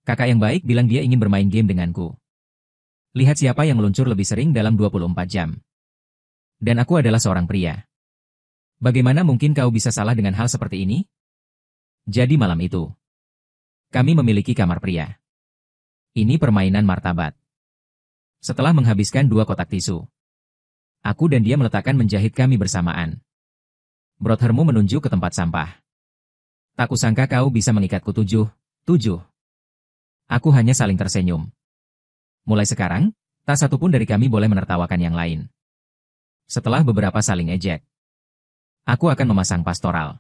Kakak yang baik bilang dia ingin bermain game denganku. Lihat siapa yang meluncur lebih sering dalam 24 jam. Dan aku adalah seorang pria. Bagaimana mungkin kau bisa salah dengan hal seperti ini? Jadi malam itu, kami memiliki kamar pria. Ini permainan martabat. Setelah menghabiskan 2 kotak tisu, aku dan dia meletakkan menjahit kami bersamaan. Brothermu menunjuk ke tempat sampah. Tak kusangka kau bisa mengikatku 7. Aku hanya saling tersenyum. Mulai sekarang, tak satu pun dari kami boleh menertawakan yang lain. Setelah beberapa saling ejek, aku akan memasang pastoral.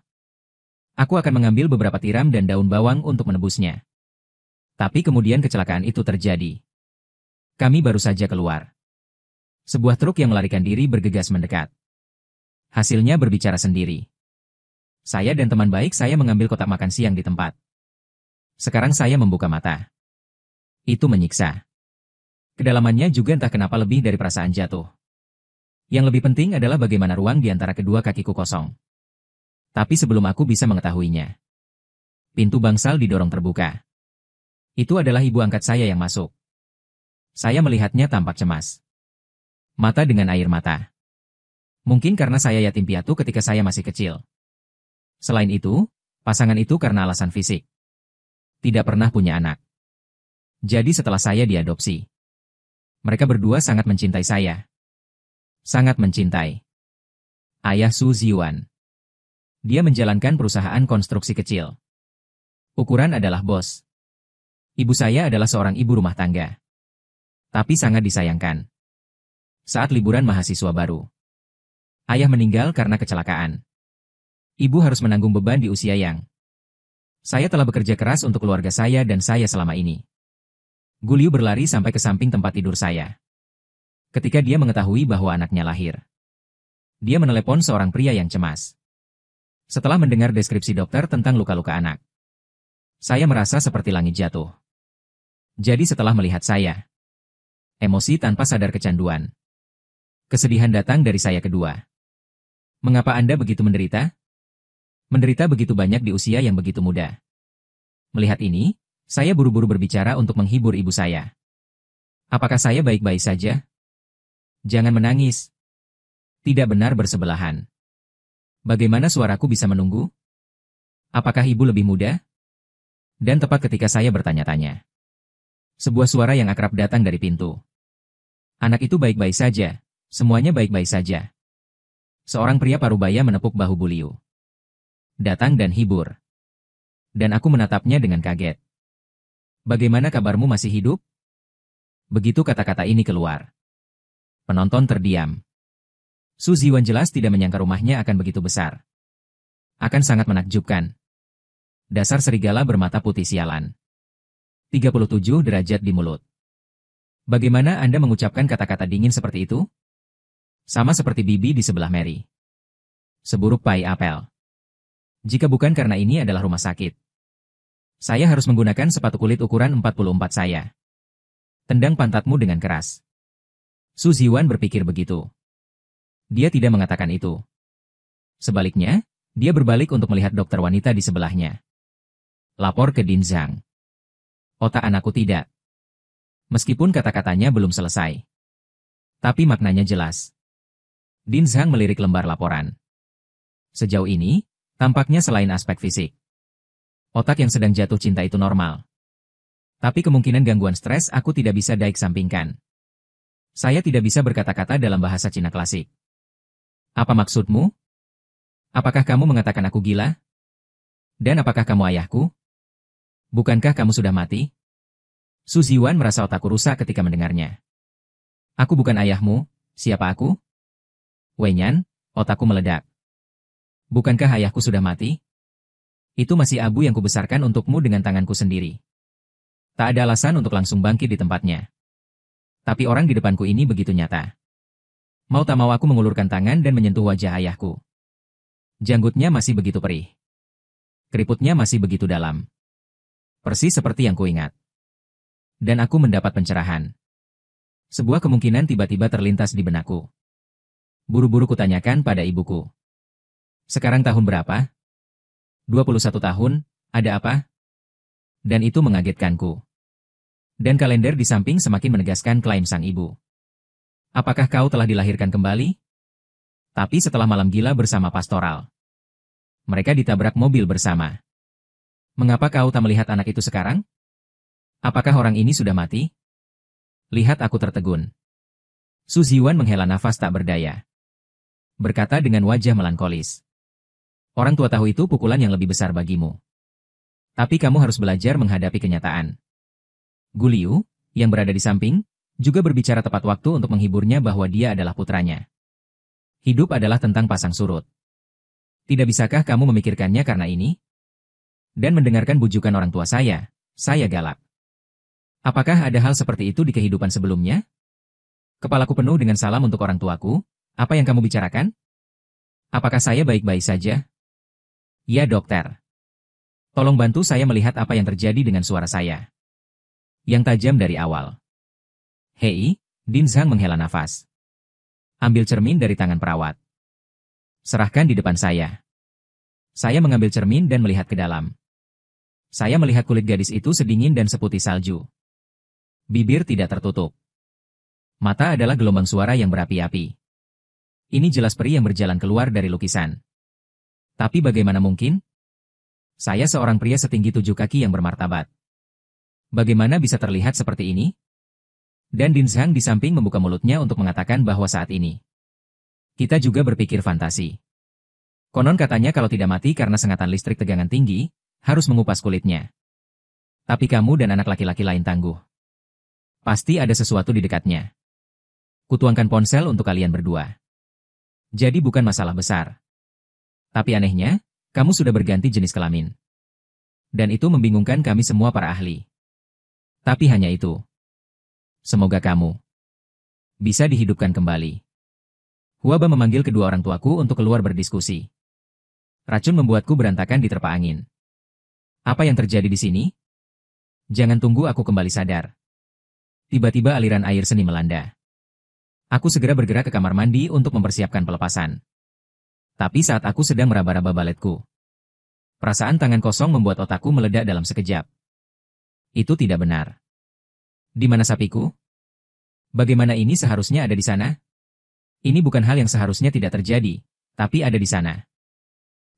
Aku akan mengambil beberapa tiram dan daun bawang untuk menebusnya. Tapi kemudian kecelakaan itu terjadi. Kami baru saja keluar. Sebuah truk yang melarikan diri bergegas mendekat. Hasilnya berbicara sendiri. Saya dan teman baik saya mengambil kotak makan siang di tempat. Sekarang saya membuka mata. Itu menyiksa. Kedalamannya juga entah kenapa lebih dari perasaan jatuh. Yang lebih penting adalah bagaimana ruang di antara kedua kakiku kosong. Tapi sebelum aku bisa mengetahuinya, pintu bangsal didorong terbuka. Itu adalah ibu angkat saya yang masuk. Saya melihatnya tampak cemas. Mata dengan air mata. Mungkin karena saya yatim piatu ketika saya masih kecil. Selain itu, pasangan itu karena alasan fisik. Tidak pernah punya anak. Jadi setelah saya diadopsi, mereka berdua sangat mencintai saya. Sangat mencintai. Ayah Su Ziwan. Dia menjalankan perusahaan konstruksi kecil. Ukuran adalah bos. Ibu saya adalah seorang ibu rumah tangga. Tapi sangat disayangkan. Saat liburan mahasiswa baru, ayah meninggal karena kecelakaan. Ibu harus menanggung beban di usia yang. Saya telah bekerja keras untuk keluarga saya dan saya selama ini. Guliu berlari sampai ke samping tempat tidur saya. Ketika dia mengetahui bahwa anaknya lahir, dia menelepon seorang pria yang cemas. Setelah mendengar deskripsi dokter tentang luka-luka anak, saya merasa seperti langit jatuh. Jadi setelah melihat saya, emosi tanpa sadar kecanduan. Kesedihan datang dari saya kedua. Mengapa Anda begitu menderita? Menderita begitu banyak di usia yang begitu muda. Melihat ini, saya buru-buru berbicara untuk menghibur ibu saya. Apakah saya baik-baik saja? Jangan menangis. Tidak benar bersebelahan. Bagaimana suaraku bisa menunggu? Apakah ibu lebih muda? Dan tepat ketika saya bertanya-tanya, sebuah suara yang akrab datang dari pintu. Anak itu baik-baik saja. Semuanya baik-baik saja. Seorang pria parubaya menepuk bahu Guliu. Datang dan hibur. Dan aku menatapnya dengan kaget. Bagaimana kabarmu, masih hidup? Begitu kata-kata ini keluar, penonton terdiam. Su Ziwan jelas tidak menyangka rumahnya akan begitu besar. Akan sangat menakjubkan. Dasar serigala bermata putih sialan. 37 derajat di mulut. Bagaimana Anda mengucapkan kata-kata dingin seperti itu? Sama seperti bibi di sebelah Mary. Seburuk pai apel. Jika bukan karena ini adalah rumah sakit, saya harus menggunakan sepatu kulit ukuran 44 saya. Tendang pantatmu dengan keras. Su Ziwan berpikir begitu. Dia tidak mengatakan itu. Sebaliknya, dia berbalik untuk melihat dokter wanita di sebelahnya. Lapor ke Din Zhang. Otak anakku tidak. Meskipun kata-katanya belum selesai, tapi maknanya jelas. Din Zhang melirik lembar laporan. Sejauh ini, tampaknya selain aspek fisik, otak yang sedang jatuh cinta itu normal. Tapi kemungkinan gangguan stres aku tidak bisa sampingkan. Saya tidak bisa berkata-kata dalam bahasa Cina klasik. Apa maksudmu? Apakah kamu mengatakan aku gila? Dan apakah kamu ayahku? Bukankah kamu sudah mati? Su Ziwan merasa otakku rusak ketika mendengarnya. Aku bukan ayahmu, siapa aku? Wenyan, otakku meledak. Bukankah ayahku sudah mati? Itu masih abu yang kubesarkan untukmu dengan tanganku sendiri. Tak ada alasan untuk langsung bangkit di tempatnya. Tapi orang di depanku ini begitu nyata. Mau tak mau aku mengulurkan tangan dan menyentuh wajah ayahku. Janggutnya masih begitu perih. Keriputnya masih begitu dalam. Persis seperti yang kuingat. Dan aku mendapat pencerahan. Sebuah kemungkinan tiba-tiba terlintas di benakku. Buru-buru kutanyakan pada ibuku. Sekarang tahun berapa? 21 tahun, ada apa? Dan itu mengagetkanku. Dan kalender di samping semakin menegaskan klaim sang ibu. Apakah kau telah dilahirkan kembali? Tapi setelah malam gila bersama pastoral. Mereka ditabrak mobil bersama. Mengapa kau tak melihat anak itu sekarang? Apakah orang ini sudah mati? Lihat aku tertegun. Su Ziwan menghela nafas tak berdaya. Berkata dengan wajah melankolis. Orang tua tahu itu pukulan yang lebih besar bagimu. Tapi kamu harus belajar menghadapi kenyataan. Gu Liu, yang berada di samping, juga berbicara tepat waktu untuk menghiburnya bahwa dia adalah putranya. Hidup adalah tentang pasang surut. Tidak bisakah kamu memikirkannya karena ini? Dan mendengarkan bujukan orang tua saya galak. Apakah ada hal seperti itu di kehidupan sebelumnya? Kepalaku penuh dengan salam untuk orang tuaku, apa yang kamu bicarakan? Apakah saya baik-baik saja? Ya dokter. Tolong bantu saya melihat apa yang terjadi dengan suara saya. Yang tajam dari awal. Hei, Din Zhang menghela nafas. Ambil cermin dari tangan perawat. Serahkan di depan saya. Saya mengambil cermin dan melihat ke dalam. Saya melihat kulit gadis itu sedingin dan seputih salju. Bibir tidak tertutup. Mata adalah gelombang suara yang berapi-api. Ini jelas peri yang berjalan keluar dari lukisan. Tapi bagaimana mungkin? Saya seorang pria setinggi 7 kaki yang bermartabat. Bagaimana bisa terlihat seperti ini? Dan Din Zhang di samping membuka mulutnya untuk mengatakan bahwa saat ini kita juga berpikir fantasi. Konon katanya kalau tidak mati karena sengatan listrik tegangan tinggi, harus mengupas kulitnya. Tapi kamu dan anak laki-laki lain tangguh. Pasti ada sesuatu di dekatnya. Kutuangkan ponsel untuk kalian berdua. Jadi bukan masalah besar. Tapi anehnya, kamu sudah berganti jenis kelamin. Dan itu membingungkan kami semua para ahli. Tapi hanya itu. Semoga kamu bisa dihidupkan kembali. Huaba memanggil kedua orang tuaku untuk keluar berdiskusi. Racun membuatku berantakan diterpa angin. Apa yang terjadi di sini? Jangan tunggu aku kembali sadar. Tiba-tiba aliran air seni melanda. Aku segera bergerak ke kamar mandi untuk mempersiapkan pelepasan. Tapi saat aku sedang meraba-raba baletku, perasaan tangan kosong membuat otakku meledak dalam sekejap. Itu tidak benar. Di mana sapiku? Bagaimana ini seharusnya ada di sana? Ini bukan hal yang seharusnya tidak terjadi, tapi ada di sana.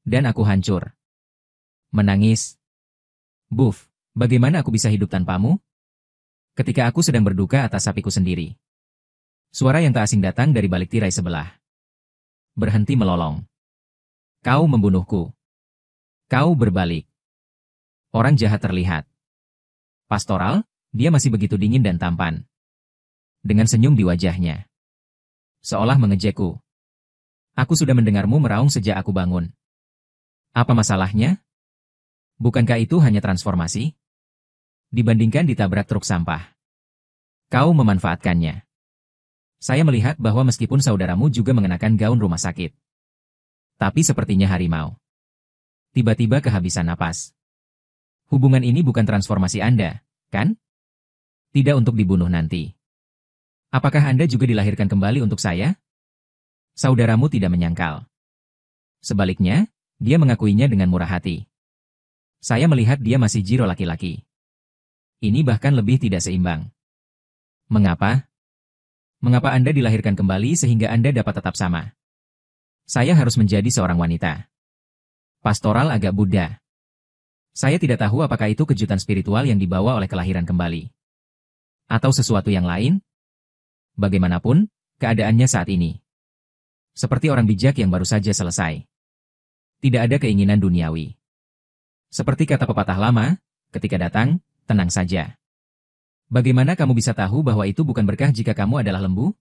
Dan aku hancur. Menangis. Buf, bagaimana aku bisa hidup tanpamu? Ketika aku sedang berduka atas sapiku sendiri. Suara yang tak asing datang dari balik tirai sebelah. Berhenti melolong. Kau membunuhku. Kau berbalik. Orang jahat terlihat. Pastoral, dia masih begitu dingin dan tampan. Dengan senyum di wajahnya. Seolah mengejekku. Aku sudah mendengarmu meraung sejak aku bangun. Apa masalahnya? Bukankah itu hanya transformasi? Dibandingkan ditabrak truk sampah. Kau memanfaatkannya. Saya melihat bahwa meskipun saudaramu juga mengenakan gaun rumah sakit. Tapi sepertinya harimau. Tiba-tiba kehabisan napas. Hubungan ini bukan transformasi Anda, kan? Tidak untuk dibunuh nanti. Apakah Anda juga dilahirkan kembali untuk saya? Saudaramu tidak menyangkal. Sebaliknya, dia mengakuinya dengan murah hati. Saya melihat dia masih jiro laki-laki. Ini bahkan lebih tidak seimbang. Mengapa? Mengapa Anda dilahirkan kembali sehingga Anda dapat tetap sama? Saya harus menjadi seorang wanita. Pastoral agak Buddha. Saya tidak tahu apakah itu kejutan spiritual yang dibawa oleh kelahiran kembali. Atau sesuatu yang lain? Bagaimanapun, keadaannya saat ini. Seperti orang bijak yang baru saja selesai. Tidak ada keinginan duniawi. Seperti kata pepatah lama, ketika datang, tenang saja. Bagaimana kamu bisa tahu bahwa itu bukan berkah jika kamu adalah lembu?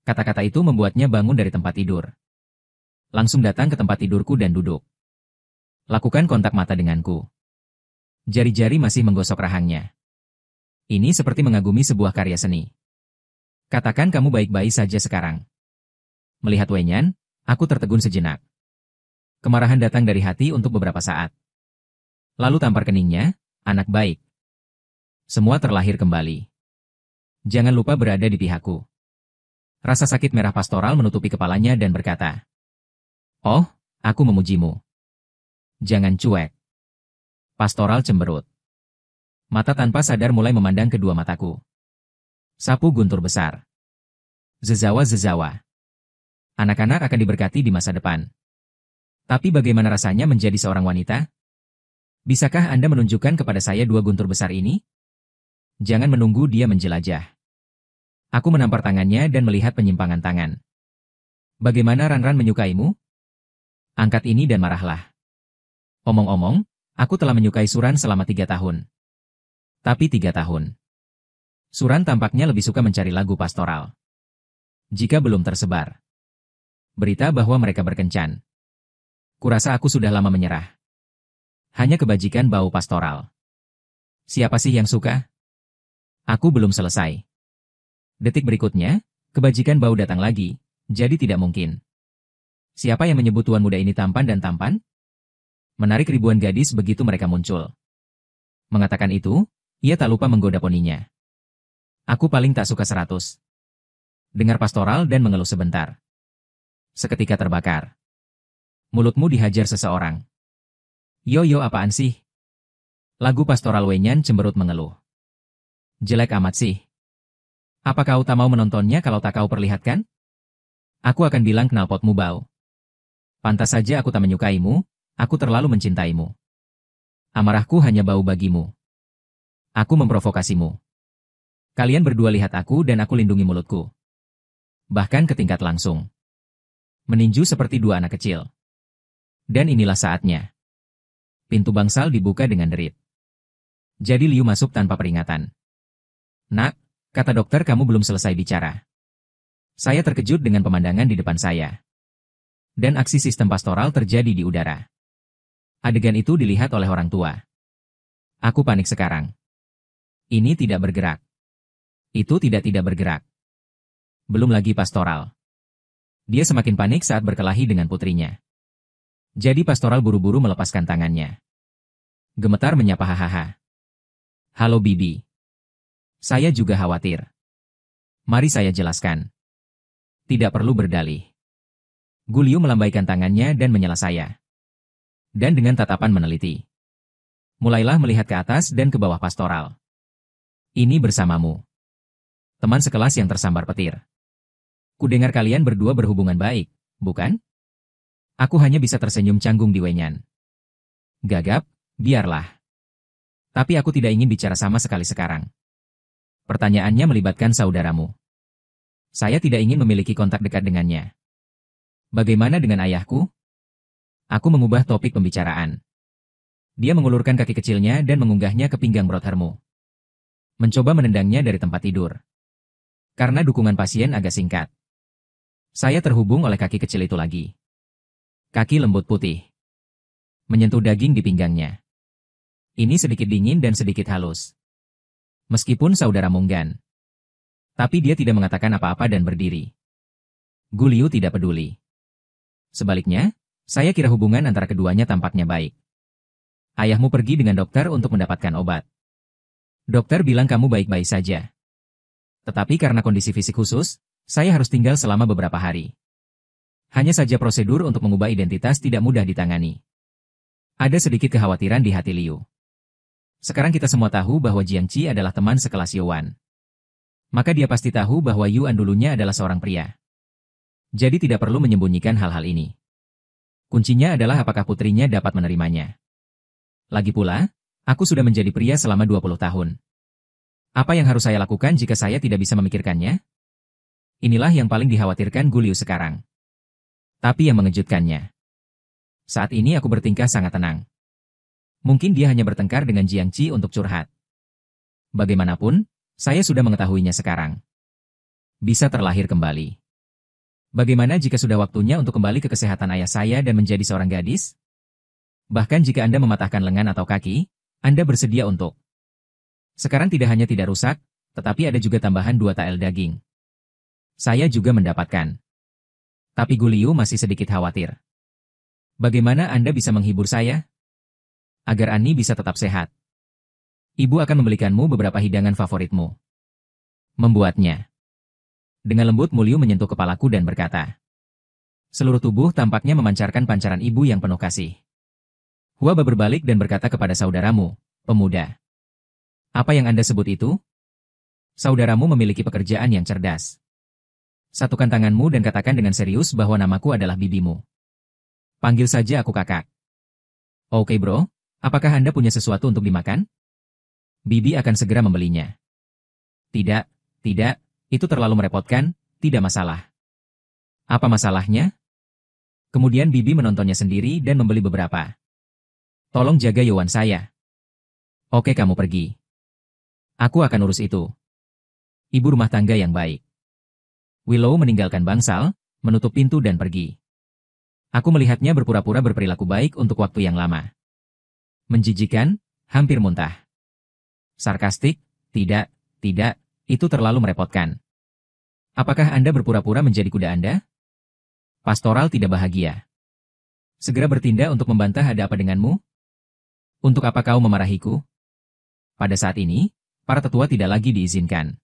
Kata-kata itu membuatnya bangun dari tempat tidur. Langsung datang ke tempat tidurku dan duduk. Lakukan kontak mata denganku. Jari-jari masih menggosok rahangnya. Ini seperti mengagumi sebuah karya seni. Katakan kamu baik-baik saja sekarang. Melihat Wenyan, aku tertegun sejenak. Kemarahan datang dari hati untuk beberapa saat. Lalu tampar keningnya, anak baik. Semua terlahir kembali. Jangan lupa berada di pihakku. Rasa sakit merah pastoral menutupi kepalanya dan berkata, "Oh, aku memujimu. Jangan cuek." Pastoral cemberut. Mata tanpa sadar mulai memandang kedua mataku. Sapu guntur besar. Zezawa-zezawa. Anak-anak akan diberkati di masa depan. Tapi bagaimana rasanya menjadi seorang wanita? Bisakah Anda menunjukkan kepada saya dua guntur besar ini? Jangan menunggu dia menjelajah. Aku menampar tangannya dan melihat penyimpangan tangan. Bagaimana Ranran menyukaimu? Angkat ini dan marahlah. Omong-omong, aku telah menyukai Suran selama 3 tahun. Tapi 3 tahun. Suran tampaknya lebih suka mencari lagu pastoral. Jika belum tersebar berita bahwa mereka berkencan. Kurasa aku sudah lama menyerah. Hanya kebajikan bau pastoral. Siapa sih yang suka? Aku belum selesai. Detik berikutnya, kebajikan bau datang lagi, jadi tidak mungkin. Siapa yang menyebut tuan muda ini tampan dan tampan? Menarik ribuan gadis begitu mereka muncul. Mengatakan itu, ia tak lupa menggoda poninya. Aku paling tak suka 100. Dengar pastoral dan mengeluh sebentar. Seketika terbakar. Mulutmu dihajar seseorang. Yo apaan sih? Lagu pastoral Wenyan cemberut mengeluh. Jelek amat sih. Apa kau tak mau menontonnya kalau tak kau perlihatkan? Aku akan bilang knalpotmu bau. Pantas saja aku tak menyukaimu, aku terlalu mencintaimu. Amarahku hanya bau bagimu. Aku memprovokasimu. Kalian berdua lihat aku dan aku lindungi mulutku. Bahkan ke tingkat langsung. Meninju seperti dua anak kecil. Dan inilah saatnya. Pintu bangsal dibuka dengan derit. Jadi Liu masuk tanpa peringatan. Nak, kata dokter kamu belum selesai bicara. Saya terkejut dengan pemandangan di depan saya. Dan aksi sistem pastoral terjadi di udara. Adegan itu dilihat oleh orang tua. Aku panik sekarang. Ini tidak bergerak. Itu tidak bergerak. Belum lagi pastoral. Dia semakin panik saat berkelahi dengan putrinya. Jadi pastoral buru-buru melepaskan tangannya. Gemetar menyapa hahaha. Halo Bibi. Saya juga khawatir. Mari saya jelaskan. Tidak perlu berdalih. Guliu melambaikan tangannya dan menyela saya. Dan dengan tatapan meneliti. Mulailah melihat ke atas dan ke bawah pastoral. Ini bersamamu. Teman sekelas yang tersambar petir. Kudengar kalian berdua berhubungan baik, bukan? Aku hanya bisa tersenyum canggung di Wenyan. Gagap, biarlah. Tapi aku tidak ingin bicara sama sekali sekarang. Pertanyaannya melibatkan saudaramu. Saya tidak ingin memiliki kontak dekat dengannya. Bagaimana dengan ayahku? Aku mengubah topik pembicaraan. Dia mengulurkan kaki kecilnya dan mengunggahnya ke pinggang brothermu. Mencoba menendangnya dari tempat tidur. Karena dukungan pasien agak singkat. Saya terhubung oleh kaki kecil itu lagi. Kaki lembut putih. Menyentuh daging di pinggangnya. Ini sedikit dingin dan sedikit halus. Meskipun saudara munggan. Tapi dia tidak mengatakan apa-apa dan berdiri. Guliu tidak peduli. Sebaliknya, saya kira hubungan antara keduanya tampaknya baik. Ayahmu pergi dengan dokter untuk mendapatkan obat. Dokter bilang kamu baik-baik saja. Tetapi karena kondisi fisik khusus, saya harus tinggal selama beberapa hari. Hanya saja prosedur untuk mengubah identitas tidak mudah ditangani. Ada sedikit kekhawatiran di hati Liu. Sekarang kita semua tahu bahwa Jiangqi adalah teman sekelas Yuan. Maka dia pasti tahu bahwa Yuan dulunya adalah seorang pria. Jadi tidak perlu menyembunyikan hal-hal ini. Kuncinya adalah apakah putrinya dapat menerimanya. Lagi pula, aku sudah menjadi pria selama 20 tahun. Apa yang harus saya lakukan jika saya tidak bisa memikirkannya? Inilah yang paling dikhawatirkan Guliu sekarang. Tapi yang mengejutkannya. Saat ini aku bertingkah sangat tenang. Mungkin dia hanya bertengkar dengan Jiangqi untuk curhat. Bagaimanapun, saya sudah mengetahuinya sekarang. Bisa terlahir kembali. Bagaimana jika sudah waktunya untuk kembali ke kesehatan ayah saya dan menjadi seorang gadis? Bahkan jika Anda mematahkan lengan atau kaki, Anda bersedia untuk. Sekarang tidak hanya tidak rusak, tetapi ada juga tambahan 2 tael daging. Saya juga mendapatkan. Tapi Guliu masih sedikit khawatir. Bagaimana Anda bisa menghibur saya? Agar Ani bisa tetap sehat. Ibu akan membelikanmu beberapa hidangan favoritmu. Membuatnya. Dengan lembut Muliu menyentuh kepalaku dan berkata. Seluruh tubuh tampaknya memancarkan pancaran ibu yang penuh kasih. Huaba berbalik dan berkata kepada saudaramu, pemuda. Apa yang Anda sebut itu? Saudaramu memiliki pekerjaan yang cerdas. Satukan tanganmu dan katakan dengan serius bahwa namaku adalah bibimu. Panggil saja aku kakak. Oke bro, apakah Anda punya sesuatu untuk dimakan? Bibi akan segera membelinya. Tidak, tidak, itu terlalu merepotkan, tidak masalah. Apa masalahnya? Kemudian Bibi menontonnya sendiri dan membeli beberapa. Tolong jaga Yowan saya. Oke kamu pergi. Aku akan urus itu. Ibu rumah tangga yang baik. Willow meninggalkan bangsal, menutup pintu dan pergi. Aku melihatnya berpura-pura berperilaku baik untuk waktu yang lama. Menjijikan, hampir muntah. Sarkastik, tidak, itu terlalu merepotkan. Apakah Anda berpura-pura menjadi kuda Anda? Pastoral tidak bahagia. Segera bertindak untuk membantah ada apa denganmu? Untuk apa kau memarahiku? Pada saat ini, para tetua tidak lagi diizinkan.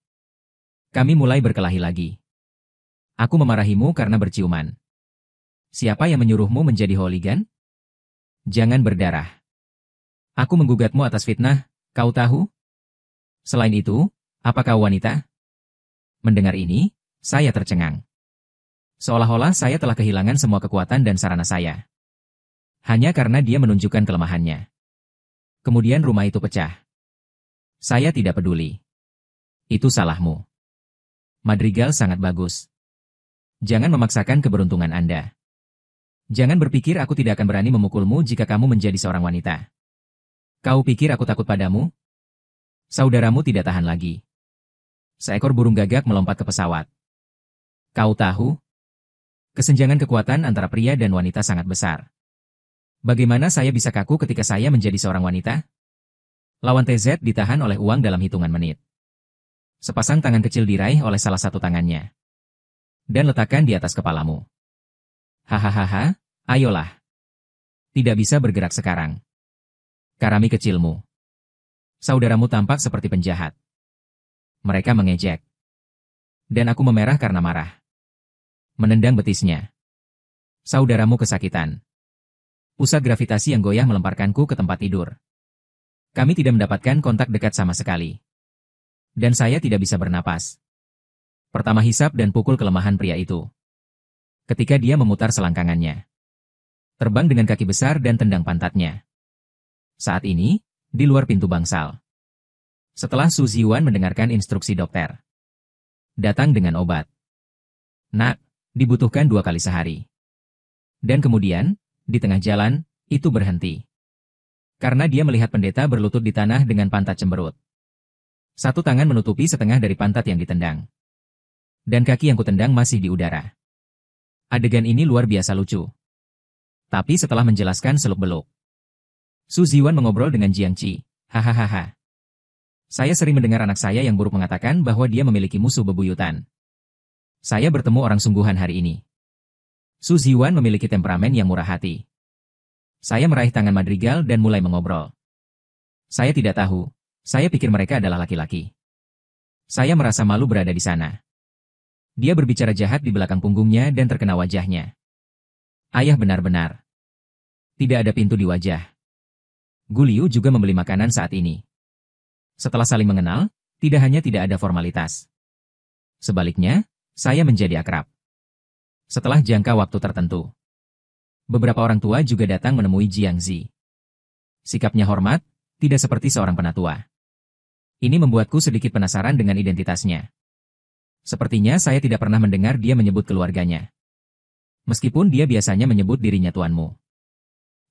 Kami mulai berkelahi lagi. Aku memarahimu karena berciuman. Siapa yang menyuruhmu menjadi hooligan? Jangan berdarah. Aku menggugatmu atas fitnah, kau tahu? Selain itu, apa kau wanita? Mendengar ini, saya tercengang. Seolah-olah saya telah kehilangan semua kekuatan dan sarana saya. Hanya karena dia menunjukkan kelemahannya. Kemudian rumah itu pecah. Saya tidak peduli. Itu salahmu. Madrigal sangat bagus. Jangan memaksakan keberuntungan Anda. Jangan berpikir aku tidak akan berani memukulmu jika kamu menjadi seorang wanita. Kau pikir aku takut padamu? Saudaramu tidak tahan lagi. Seekor burung gagak melompat ke pesawat. Kau tahu? Kesenjangan kekuatan antara pria dan wanita sangat besar. Bagaimana saya bisa kaku ketika saya menjadi seorang wanita? Lawan TZ ditahan oleh uang dalam hitungan menit. Sepasang tangan kecil diraih oleh salah satu tangannya. Dan letakkan di atas kepalamu. Hahaha, ayolah. Tidak bisa bergerak sekarang. Karami kecilmu. Saudaramu tampak seperti penjahat. Mereka mengejek. Dan aku memerah karena marah. Menendang betisnya. Saudaramu kesakitan. Pusat gravitasi yang goyah melemparkanku ke tempat tidur. Kami tidak mendapatkan kontak dekat sama sekali. Dan saya tidak bisa bernapas. Pertama hisap dan pukul kelemahan pria itu. Ketika dia memutar selangkangannya. Terbang dengan kaki besar dan tendang pantatnya. Saat ini, di luar pintu bangsal. Setelah Su Ziwan mendengarkan instruksi dokter. Datang dengan obat. Nak, dibutuhkan 2 kali sehari. Dan kemudian, di tengah jalan, itu berhenti. Karena dia melihat pendeta berlutut di tanah dengan pantat cemberut. Satu tangan menutupi setengah dari pantat yang ditendang. Dan kaki yang kutendang masih di udara. Adegan ini luar biasa lucu. Tapi setelah menjelaskan seluk-beluk. Su Ziwan mengobrol dengan Jiang Qi. Hahaha. Saya sering mendengar anak saya yang buruk mengatakan bahwa dia memiliki musuh bebuyutan. Saya bertemu orang sungguhan hari ini. Su Ziwan memiliki temperamen yang murah hati. Saya meraih tangan Madrigal dan mulai mengobrol. Saya tidak tahu. Saya pikir mereka adalah laki-laki. Saya merasa malu berada di sana. Dia berbicara jahat di belakang punggungnya dan terkena wajahnya. Ayah benar-benar. Tidak ada pintu di wajah. Guliu juga membeli makanan saat ini. Setelah saling mengenal, tidak hanya tidak ada formalitas. Sebaliknya, saya menjadi akrab. Setelah jangka waktu tertentu. Beberapa orang tua juga datang menemui Jiang Zi. Sikapnya hormat, tidak seperti seorang penatua. Ini membuatku sedikit penasaran dengan identitasnya. Sepertinya saya tidak pernah mendengar dia menyebut keluarganya. Meskipun dia biasanya menyebut dirinya tuanmu.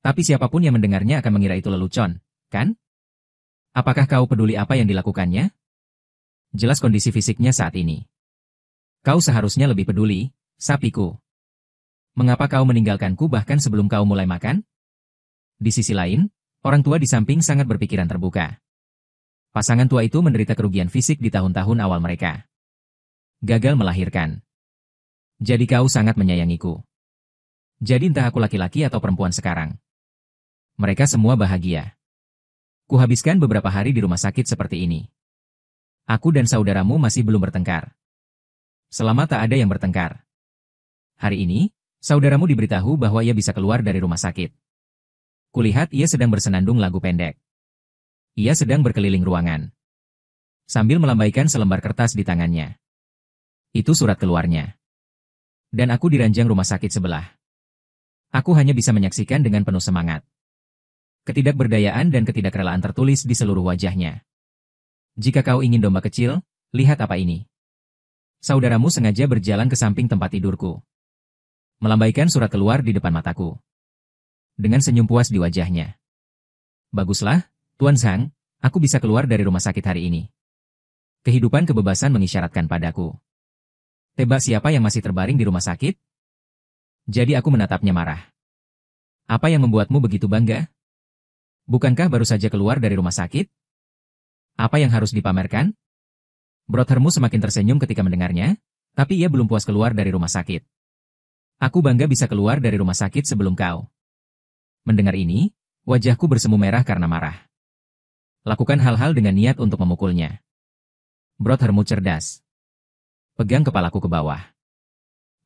Tapi siapapun yang mendengarnya akan mengira itu lelucon, kan? Apakah kau peduli apa yang dilakukannya? Jelas kondisi fisiknya saat ini. Kau seharusnya lebih peduli, sapiku. Mengapa kau meninggalkanku bahkan sebelum kau mulai makan? Di sisi lain, orang tua di samping sangat berpikiran terbuka. Pasangan tua itu menderita kerugian fisik di tahun-tahun awal mereka. Gagal melahirkan. Jadi kau sangat menyayangiku. Jadi entah aku laki-laki atau perempuan sekarang. Mereka semua bahagia. Kuhabiskan beberapa hari di rumah sakit seperti ini. Aku dan saudaramu masih belum bertengkar. Selama tak ada yang bertengkar. Hari ini, saudaramu diberitahu bahwa ia bisa keluar dari rumah sakit. Kulihat ia sedang bersenandung lagu pendek. Ia sedang berkeliling ruangan. Sambil melambaikan selembar kertas di tangannya. Itu surat keluarnya. Dan aku di ranjang rumah sakit sebelah. Aku hanya bisa menyaksikan dengan penuh semangat. Ketidakberdayaan dan ketidakrelaan tertulis di seluruh wajahnya. Jika kau ingin domba kecil, lihat apa ini. Saudaramu sengaja berjalan ke samping tempat tidurku. Melambaikan surat keluar di depan mataku. Dengan senyum puas di wajahnya. Baguslah, Tuan Zhang, aku bisa keluar dari rumah sakit hari ini. Kehidupan kebebasan mengisyaratkan padaku. Tebak siapa yang masih terbaring di rumah sakit? Jadi aku menatapnya marah. Apa yang membuatmu begitu bangga? Bukankah baru saja keluar dari rumah sakit? Apa yang harus dipamerkan? Brothermu semakin tersenyum ketika mendengarnya, tapi ia belum puas keluar dari rumah sakit. Aku bangga bisa keluar dari rumah sakit sebelum kau. Mendengar ini, wajahku bersemu merah karena marah. Lakukan hal-hal dengan niat untuk memukulnya. Brothermu cerdas. Pegang kepalaku ke bawah.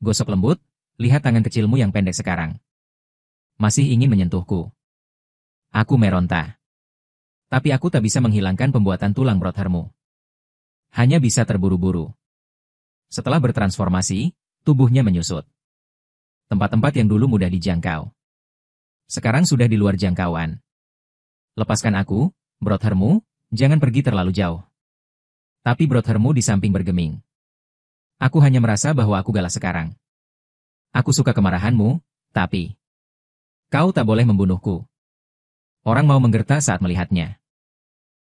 Gosok lembut, lihat tangan kecilmu yang pendek sekarang. Masih ingin menyentuhku. Aku meronta. Tapi aku tak bisa menghilangkan pembuatan tulang brothermu. Hanya bisa terburu-buru. Setelah bertransformasi, tubuhnya menyusut. Tempat-tempat yang dulu mudah dijangkau. Sekarang sudah di luar jangkauan. Lepaskan aku, brothermu, jangan pergi terlalu jauh. Tapi brothermu di samping bergeming. Aku hanya merasa bahwa aku galak sekarang. Aku suka kemarahanmu, tapi kau tak boleh membunuhku. Orang mau menggerta saat melihatnya.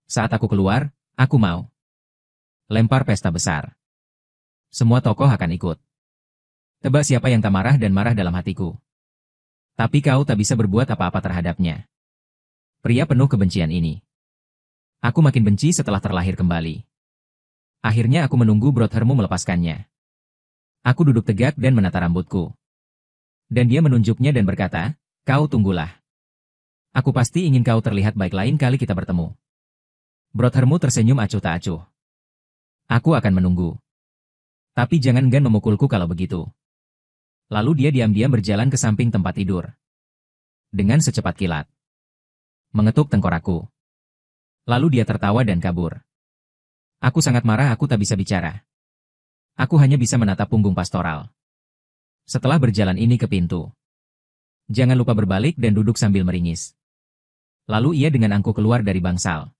Saat aku keluar, aku mau lempar pesta besar. Semua tokoh akan ikut. Tebak siapa yang tak marah dan marah dalam hatiku. Tapi kau tak bisa berbuat apa-apa terhadapnya. Pria penuh kebencian ini. Aku makin benci setelah terlahir kembali. Akhirnya aku menunggu brothermu melepaskannya. Aku duduk tegak dan menata rambutku. Dan dia menunjuknya dan berkata, kau tunggulah. Aku pasti ingin kau terlihat baik lain kali kita bertemu. Brothermu tersenyum acuh tak acuh. Aku akan menunggu. Tapi jangan enggan memukulku kalau begitu. Lalu dia diam-diam berjalan ke samping tempat tidur. Dengan secepat kilat. Mengetuk tengkorakku. Lalu dia tertawa dan kabur. Aku sangat marah aku tak bisa bicara. Aku hanya bisa menatap punggung pastoral. Setelah berjalan ini ke pintu. Jangan lupa berbalik dan duduk sambil meringis. Lalu ia dengan angkuh keluar dari bangsal.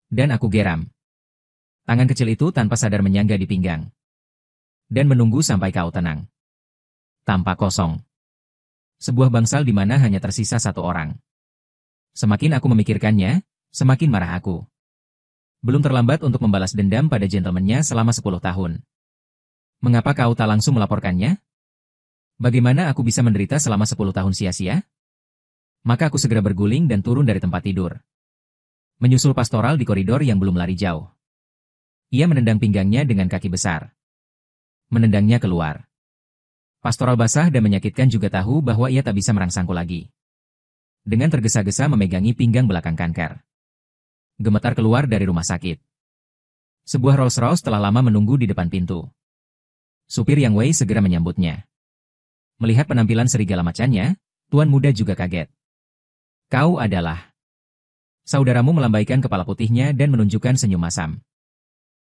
Dan aku geram. Tangan kecil itu tanpa sadar menyangga di pinggang. Dan menunggu sampai kau tenang. Tampak kosong. Sebuah bangsal di mana hanya tersisa satu orang. Semakin aku memikirkannya, semakin marah aku. Belum terlambat untuk membalas dendam pada gentleman-nya selama 10 tahun. Mengapa kau tak langsung melaporkannya? Bagaimana aku bisa menderita selama 10 tahun sia-sia? Maka aku segera berguling dan turun dari tempat tidur. Menyusul pastoral di koridor yang belum lari jauh. Ia menendang pinggangnya dengan kaki besar. Menendangnya keluar. Pastoral basah dan menyakitkan juga tahu bahwa ia tak bisa merangsangku lagi. Dengan tergesa-gesa memegangi pinggang belakang kanker. Gemetar keluar dari rumah sakit. Sebuah Rolls-Royce telah lama menunggu di depan pintu. Supir Yang Wei segera menyambutnya. Melihat penampilan serigala macannya, tuan muda juga kaget. Kau adalah... Saudaramu melambaikan kepala putihnya dan menunjukkan senyum masam.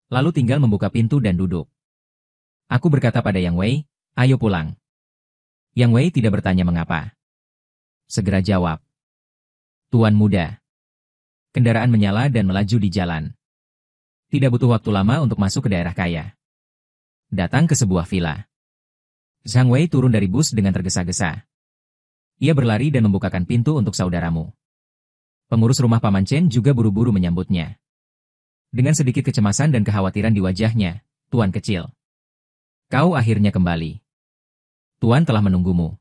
Lalu tinggal membuka pintu dan duduk. Aku berkata pada Yang Wei, ayo pulang. Yang Wei tidak bertanya mengapa. Segera jawab. Tuan muda. Kendaraan menyala dan melaju di jalan. Tidak butuh waktu lama untuk masuk ke daerah kaya. Datang ke sebuah villa. Zhang Wei turun dari bus dengan tergesa-gesa. Ia berlari dan membukakan pintu untuk saudaramu. Pengurus rumah Paman Chen juga buru-buru menyambutnya. Dengan sedikit kecemasan dan kekhawatiran di wajahnya, Tuan kecil. Kau akhirnya kembali. Tuan telah menunggumu.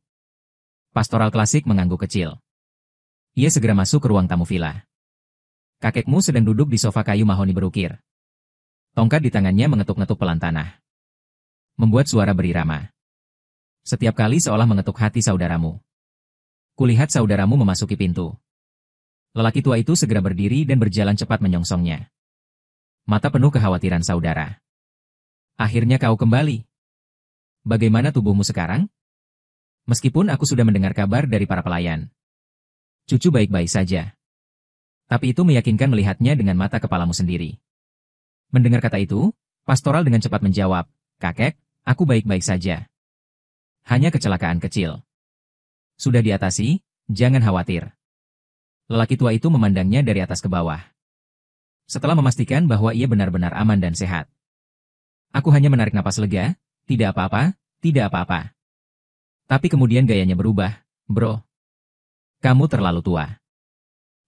Pastoral klasik mengangguk kecil. Ia segera masuk ke ruang tamu villa. Kakekmu sedang duduk di sofa kayu mahoni berukir. Tongkat di tangannya mengetuk-ngetuk pelan tanah. Membuat suara berirama. Setiap kali seolah mengetuk hati saudaramu. Kulihat saudaramu memasuki pintu. Lelaki tua itu segera berdiri dan berjalan cepat menyongsongnya. Mata penuh kekhawatiran saudara. Akhirnya kau kembali. Bagaimana tubuhmu sekarang? Meskipun aku sudah mendengar kabar dari para pelayan. Cucu baik-baik saja. Tapi itu meyakinkan melihatnya dengan mata kepalamu sendiri. Mendengar kata itu, pastoral dengan cepat menjawab, "Kakek, aku baik-baik saja. Hanya kecelakaan kecil. Sudah diatasi, jangan khawatir." Lelaki tua itu memandangnya dari atas ke bawah. Setelah memastikan bahwa ia benar-benar aman dan sehat. Aku hanya menarik napas lega, tidak apa-apa, tidak apa-apa. Tapi kemudian gayanya berubah, "Bro, kamu terlalu tua.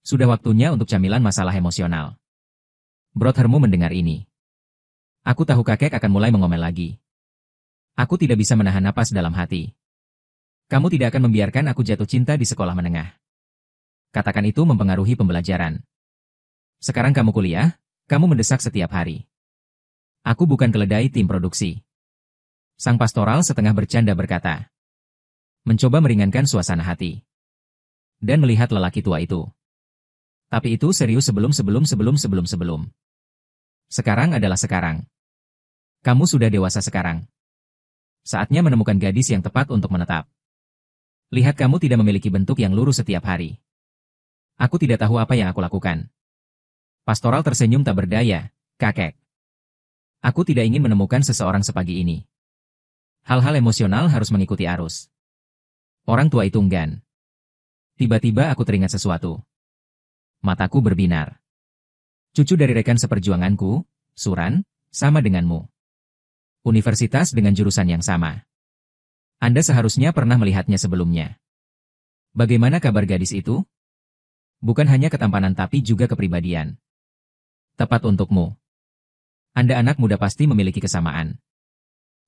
Sudah waktunya untuk camilan masalah emosional." Brothermu mendengar ini. Aku tahu kakek akan mulai mengomel lagi. Aku tidak bisa menahan napas dalam hati. "Kamu tidak akan membiarkan aku jatuh cinta di sekolah menengah. Katakan itu mempengaruhi pembelajaran. Sekarang kamu kuliah, kamu mendesak setiap hari. Aku bukan keledai tim produksi." Sang pastoral setengah bercanda berkata. Mencoba meringankan suasana hati. Dan melihat lelaki tua itu. Tapi itu serius sebelum. Sekarang adalah sekarang. Kamu sudah dewasa sekarang. Saatnya menemukan gadis yang tepat untuk menetap. Lihat kamu tidak memiliki bentuk yang lurus setiap hari. Aku tidak tahu apa yang aku lakukan. Pastoral tersenyum tak berdaya, "Kakek. Aku tidak ingin menemukan seseorang sepagi ini. Hal-hal emosional harus mengikuti arus." Orang tua itu enggan. Tiba-tiba aku teringat sesuatu. Mataku berbinar. "Cucu dari rekan seperjuanganku, Suran, sama denganmu. Universitas dengan jurusan yang sama. Anda seharusnya pernah melihatnya sebelumnya. Bagaimana kabar gadis itu? Bukan hanya ketampanan tapi juga kepribadian. Tepat untukmu. Anda anak muda pasti memiliki kesamaan."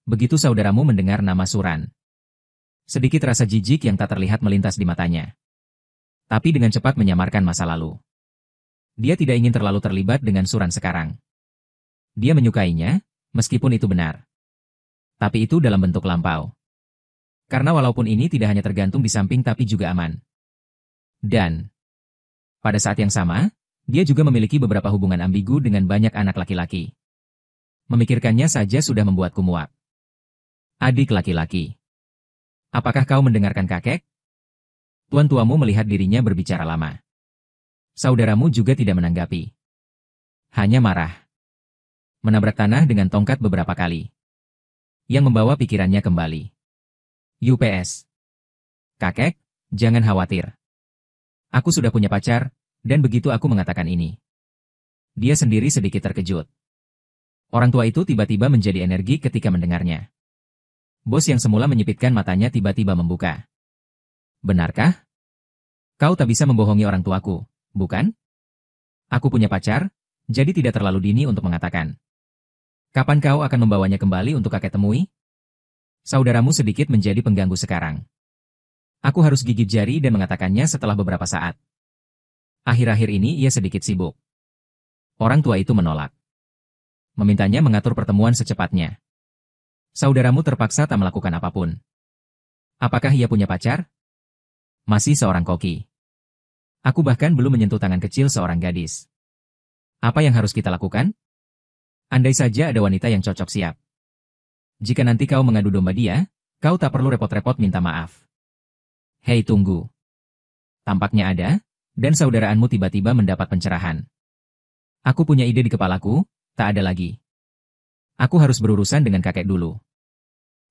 Begitu saudaramu mendengar nama Suran. Sedikit rasa jijik yang tak terlihat melintas di matanya. Tapi dengan cepat menyamarkan masa lalu. Dia tidak ingin terlalu terlibat dengan Suran sekarang. Dia menyukainya, meskipun itu benar. Tapi itu dalam bentuk lampau. Karena walaupun ini tidak hanya tergantung di samping tapi juga aman. Dan pada saat yang sama, dia juga memiliki beberapa hubungan ambigu dengan banyak anak laki-laki. Memikirkannya saja sudah membuatku muak. Adik laki-laki. Apakah kau mendengarkan kakek? Tuan tuamu melihat dirinya berbicara lama. Saudaramu juga tidak menanggapi. Hanya marah. Menabrak tanah dengan tongkat beberapa kali. Yang membawa pikirannya kembali. UPS. "Kakek, jangan khawatir. Aku sudah punya pacar, dan begitu aku mengatakan ini. Dia sendiri sedikit terkejut. Orang tua itu tiba-tiba menjadi energi ketika mendengarnya. Bos yang semula menyipitkan matanya tiba-tiba membuka. "Benarkah? Kau tak bisa membohongi orang tuaku, bukan? Aku punya pacar, jadi tidak terlalu dini untuk mengatakan. Kapan kau akan membawanya kembali untuk kakek temui? Saudaramu sedikit menjadi pengganggu sekarang. Aku harus gigit jari dan mengatakannya setelah beberapa saat. Akhir-akhir ini ia sedikit sibuk." Orang tua itu menolak. Memintanya mengatur pertemuan secepatnya. Saudaramu terpaksa tak melakukan apapun. Apakah ia punya pacar? Masih seorang koki. Aku bahkan belum menyentuh tangan kecil seorang gadis. Apa yang harus kita lakukan? Andai saja ada wanita yang cocok siap. Jika nanti kau mengadu domba dia, kau tak perlu repot-repot minta maaf. Hei tunggu. Tampaknya ada, dan saudaraanmu tiba-tiba mendapat pencerahan. Aku punya ide di kepalaku, tak ada lagi. Aku harus berurusan dengan kakek dulu.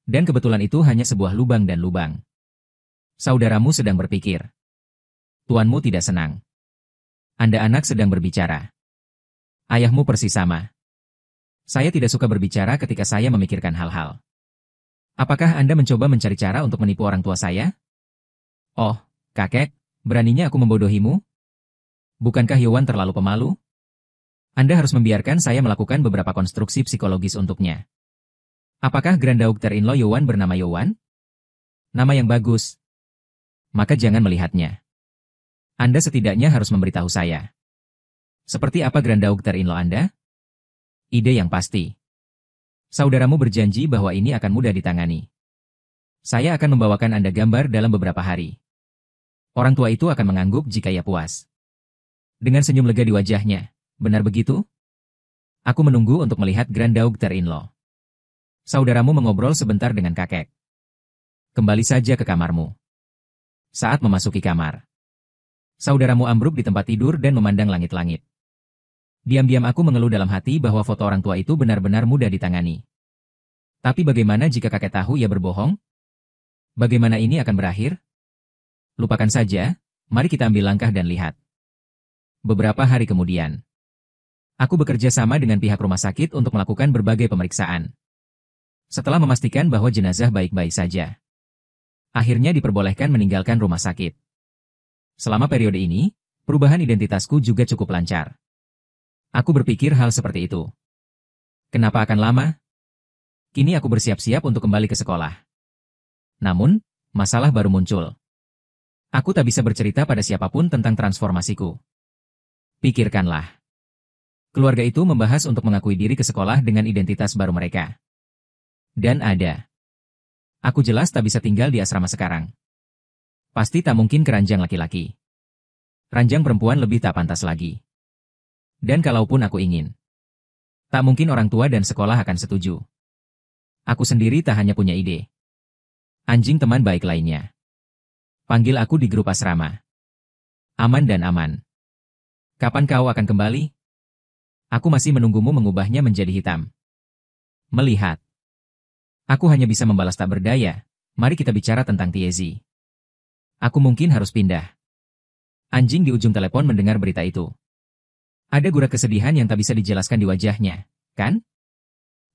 Dan kebetulan itu hanya sebuah lubang dan lubang. Saudaramu sedang berpikir. Tuanmu tidak senang. Anda anak sedang berbicara. Ayahmu persis sama. Saya tidak suka berbicara ketika saya memikirkan hal-hal. Apakah Anda mencoba mencari cara untuk menipu orang tua saya? Oh, kakek, beraninya aku membodohimu? Bukankah Yowan terlalu pemalu? Anda harus membiarkan saya melakukan beberapa konstruksi psikologis untuknya. Apakah Granddaughter-in-law Yowan bernama Yowan? Nama yang bagus. Maka jangan melihatnya. Anda setidaknya harus memberitahu saya. Seperti apa Granddaughter-in-law Anda? Ide yang pasti. Saudaramu berjanji bahwa ini akan mudah ditangani. Saya akan membawakan Anda gambar dalam beberapa hari. Orang tua itu akan mengangguk jika ia puas. Dengan senyum lega di wajahnya, benar begitu? Aku menunggu untuk melihat Granddaughter-in-law. Saudaramu mengobrol sebentar dengan kakek. Kembali saja ke kamarmu. Saat memasuki kamar, saudaramu ambruk di tempat tidur dan memandang langit-langit. Diam-diam aku mengeluh dalam hati bahwa foto orang tua itu benar-benar mudah ditangani. Tapi bagaimana jika kakek tahu ia berbohong? Bagaimana ini akan berakhir? Lupakan saja, mari kita ambil langkah dan lihat. Beberapa hari kemudian, aku bekerja sama dengan pihak rumah sakit untuk melakukan berbagai pemeriksaan. Setelah memastikan bahwa jenazah baik-baik saja, akhirnya diperbolehkan meninggalkan rumah sakit. Selama periode ini, perubahan identitasku juga cukup lancar. Aku berpikir hal seperti itu. Kenapa akan lama? Kini aku bersiap-siap untuk kembali ke sekolah. Namun, masalah baru muncul. Aku tak bisa bercerita pada siapapun tentang transformasiku. Pikirkanlah. Keluarga itu membahas untuk mengakui diri ke sekolah dengan identitas baru mereka. Dan ada. Aku jelas tak bisa tinggal di asrama sekarang. Pasti tak mungkin keranjang laki-laki. Ranjang perempuan lebih tak pantas lagi. Dan kalaupun aku ingin, tak mungkin orang tua dan sekolah akan setuju. Aku sendiri tak hanya punya ide. Anjing teman baik lainnya. Panggil aku di grup asrama. Aman dan aman. Kapan kau akan kembali? Aku masih menunggumu mengubahnya menjadi hitam. Melihat. Aku hanya bisa membalas tak berdaya. Mari kita bicara tentang Tiezi. Aku mungkin harus pindah. Anjing di ujung telepon mendengar berita itu. Ada gurak kesedihan yang tak bisa dijelaskan di wajahnya, kan?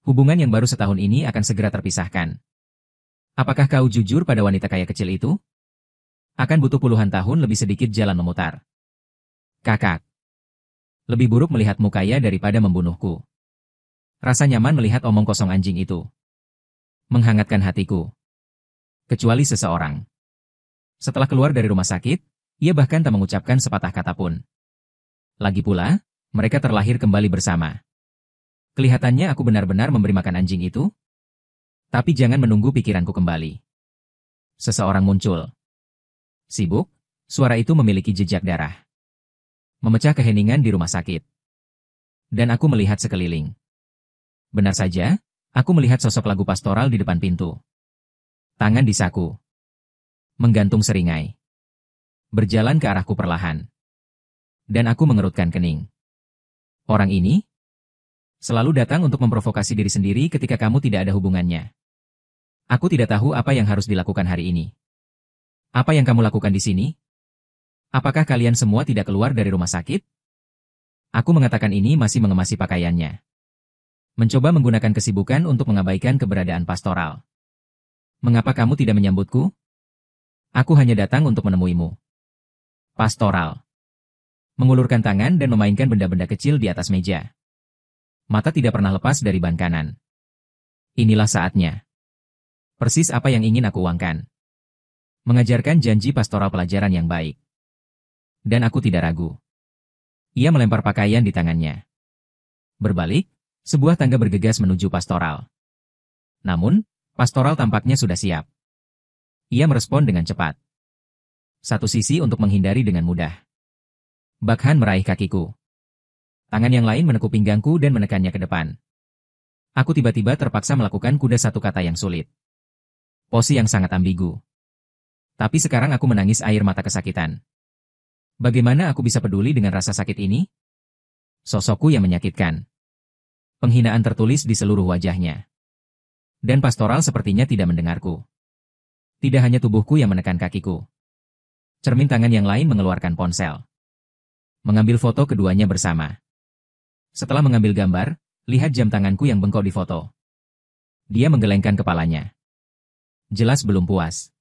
Hubungan yang baru setahun ini akan segera terpisahkan. Apakah kau jujur pada wanita kaya kecil itu? Akan butuh puluhan tahun lebih sedikit jalan memutar. Kakak. Lebih buruk melihatmu kaya daripada membunuhku. Rasa nyaman melihat omong kosong anjing itu. Menghangatkan hatiku. Kecuali seseorang. Setelah keluar dari rumah sakit, ia bahkan tak mengucapkan sepatah kata pun. Lagi pula, mereka terlahir kembali bersama. Kelihatannya aku benar-benar memberi makan anjing itu. Tapi jangan menunggu pikiranku kembali. Seseorang muncul. Sibuk, suara itu memiliki jejak darah. Memecah keheningan di rumah sakit. Dan aku melihat sekeliling. Benar saja, aku melihat sosok lagu pastoral di depan pintu. Tangan di saku. Menggantung seringai. Berjalan ke arahku perlahan. Dan aku mengerutkan kening. Orang ini selalu datang untuk memprovokasi diri sendiri ketika kamu tidak ada hubungannya. Aku tidak tahu apa yang harus dilakukan hari ini. Apa yang kamu lakukan di sini? Apakah kalian semua tidak keluar dari rumah sakit? Aku mengatakan ini masih mengemasi pakaiannya. Mencoba menggunakan kesibukan untuk mengabaikan keberadaan pastoral. Mengapa kamu tidak menyambutku? Aku hanya datang untuk menemuimu. Pastoral. Mengulurkan tangan dan memainkan benda-benda kecil di atas meja. Mata tidak pernah lepas dari ban kanan. Inilah saatnya. Persis apa yang ingin aku uangkan. Mengajarkan janji pastoral pelajaran yang baik. Dan aku tidak ragu. Ia melempar pakaian di tangannya. Berbalik, sebuah tangga bergegas menuju pastoral. Namun, pastoral tampaknya sudah siap. Ia merespon dengan cepat. Satu sisi untuk menghindari dengan mudah. Bakhan meraih kakiku. Tangan yang lain menekuk pinggangku dan menekannya ke depan. Aku tiba-tiba terpaksa melakukan kuda satu kata yang sulit. Posi yang sangat ambigu. Tapi sekarang aku menangis air mata kesakitan. Bagaimana aku bisa peduli dengan rasa sakit ini? Sosokku yang menyakitkan. Penghinaan tertulis di seluruh wajahnya. Dan pastoral sepertinya tidak mendengarku. Tidak hanya tubuhku yang menekan kakiku. Cermin tangan yang lain mengeluarkan ponsel. Mengambil foto keduanya bersama. Setelah mengambil gambar, lihat jam tanganku yang bengkok di foto. Dia menggelengkan kepalanya. Jelas belum puas.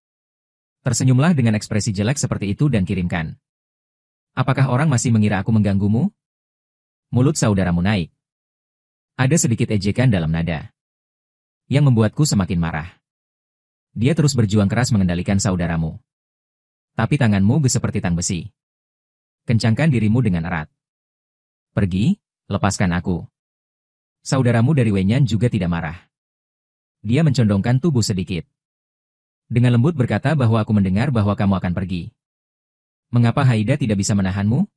Tersenyumlah dengan ekspresi jelek seperti itu dan kirimkan. Apakah orang masih mengira aku mengganggumu? Mulut saudaramu naik. Ada sedikit ejekan dalam nada. Yang membuatku semakin marah. Dia terus berjuang keras mengendalikan saudaramu. Tapi tanganmu seperti tang besi. Kencangkan dirimu dengan erat. Pergi, lepaskan aku. Saudaramu dari Wenyan juga tidak marah. Dia mencondongkan tubuh sedikit. Dengan lembut berkata bahwa aku mendengar bahwa kamu akan pergi. Mengapa Haida tidak bisa menahanmu?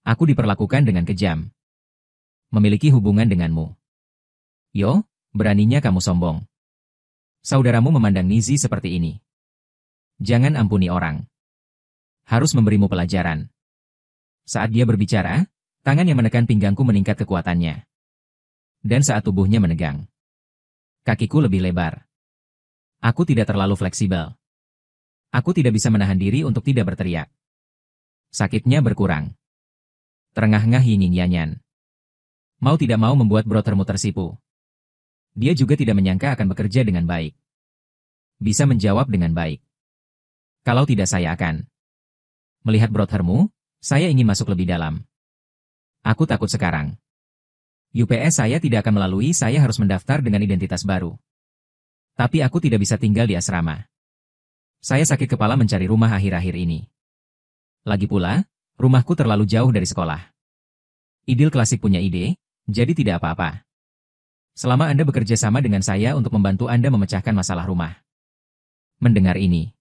Aku diperlakukan dengan kejam. Memiliki hubungan denganmu. Yo, beraninya kamu sombong. Saudaramu memandang Nizi seperti ini. Jangan ampuni orang. Harus memberimu pelajaran. Saat dia berbicara, Tangan yang menekan pinggangku meningkat kekuatannya. Dan saat tubuhnya menegang, kakiku lebih lebar. Aku tidak terlalu fleksibel. Aku tidak bisa menahan diri untuk tidak berteriak. Sakitnya berkurang. Terengah-engah Yinging Yanyan. Mau tidak mau membuat brothermu tersipu. Dia juga tidak menyangka akan bekerja dengan baik. Bisa menjawab dengan baik. Kalau tidak saya akan. Melihat brothermu, saya ingin masuk lebih dalam. Aku takut sekarang. UPS saya tidak akan melalui, saya harus mendaftar dengan identitas baru. Tapi aku tidak bisa tinggal di asrama. Saya sakit kepala mencari rumah akhir-akhir ini. Lagi pula, rumahku terlalu jauh dari sekolah. Idil klasik punya ide, jadi tidak apa-apa. Selama Anda bekerja sama dengan saya untuk membantu Anda memecahkan masalah rumah. Mendengar ini,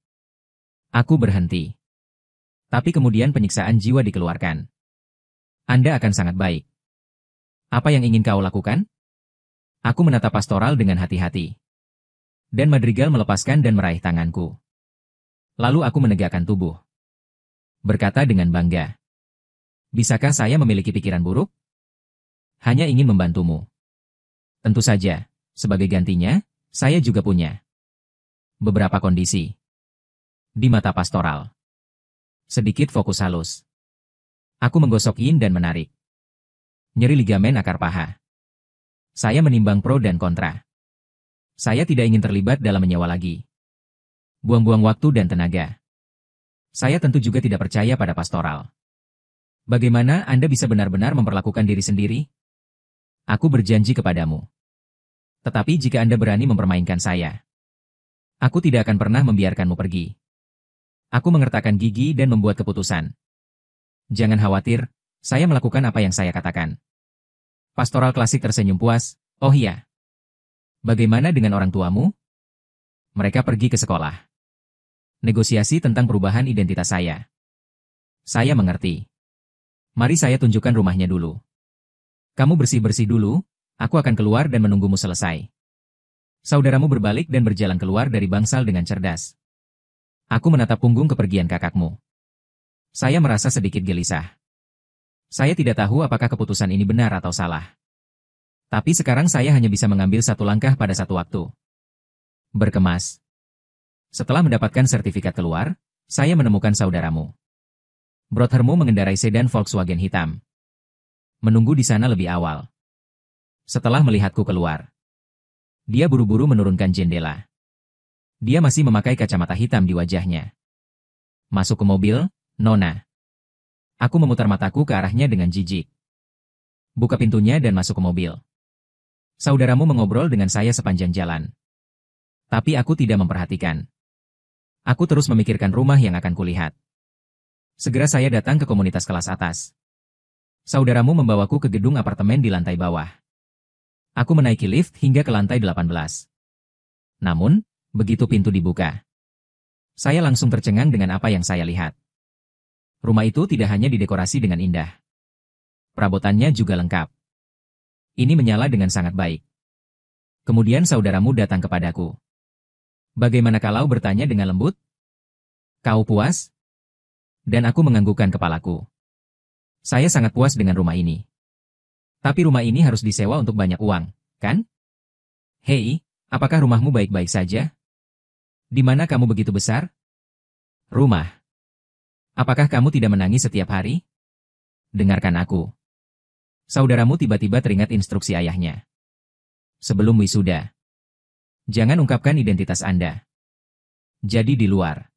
aku berhenti. Tapi kemudian penyiksaan jiwa dikeluarkan. Anda akan sangat baik. Apa yang ingin kau lakukan? Aku menatap pastoral dengan hati-hati. Dan Madrigal melepaskan dan meraih tanganku. Lalu aku menegakkan tubuh. Berkata dengan bangga. Bisakah saya memiliki pikiran buruk? Hanya ingin membantumu. Tentu saja, sebagai gantinya, saya juga punya beberapa kondisi. Di mata pastoral. Sedikit fokus halus. Aku menggosok yin dan menarik. Nyeri ligamen akar paha. Saya menimbang pro dan kontra. Saya tidak ingin terlibat dalam menyewa lagi. Buang-buang waktu dan tenaga. Saya tentu juga tidak percaya pada pastoral. Bagaimana Anda bisa benar-benar memperlakukan diri sendiri? Aku berjanji kepadamu. Tetapi jika Anda berani mempermainkan saya, aku tidak akan pernah membiarkanmu pergi. Aku mengertakkan gigi dan membuat keputusan. Jangan khawatir, saya melakukan apa yang saya katakan. Pastoral klasik tersenyum puas. Oh iya. Bagaimana dengan orang tuamu? Mereka pergi ke sekolah. Negosiasi tentang perubahan identitas saya. Saya mengerti. Mari saya tunjukkan rumahnya dulu. Kamu bersih-bersih dulu, aku akan keluar dan menunggumu selesai. Saudaramu berbalik dan berjalan keluar dari bangsal dengan cerdas. Aku menatap punggung kepergian kakakmu. Saya merasa sedikit gelisah. Saya tidak tahu apakah keputusan ini benar atau salah. Tapi sekarang saya hanya bisa mengambil satu langkah pada satu waktu. Berkemas. Setelah mendapatkan sertifikat keluar, saya menemukan saudaramu. Brothermu mengendarai sedan Volkswagen hitam. Menunggu di sana lebih awal. Setelah melihatku keluar, dia buru-buru menurunkan jendela. Dia masih memakai kacamata hitam di wajahnya. Masuk ke mobil, Nona. Aku memutar mataku ke arahnya dengan jijik. Buka pintunya dan masuk ke mobil. Saudaramu mengobrol dengan saya sepanjang jalan. Tapi aku tidak memperhatikan. Aku terus memikirkan rumah yang akan kulihat. Segera saya datang ke komunitas kelas atas. Saudaramu membawaku ke gedung apartemen di lantai bawah. Aku menaiki lift hingga ke lantai 18. Namun, begitu pintu dibuka, saya langsung tercengang dengan apa yang saya lihat. Rumah itu tidak hanya didekorasi dengan indah. Perabotannya juga lengkap. Ini menyala dengan sangat baik. Kemudian saudaramu datang kepadaku. Bagaimana kalau bertanya dengan lembut? Kau puas? Dan aku menganggukkan kepalaku. Saya sangat puas dengan rumah ini. Tapi rumah ini harus disewa untuk banyak uang, kan? Hei, apakah rumahmu baik-baik saja? Di mana kamu begitu besar? Rumah. Apakah kamu tidak menangis setiap hari? Dengarkan aku. Saudaramu tiba-tiba teringat instruksi ayahnya. Sebelum wisuda, jangan ungkapkan identitas Anda. Jadi di luar.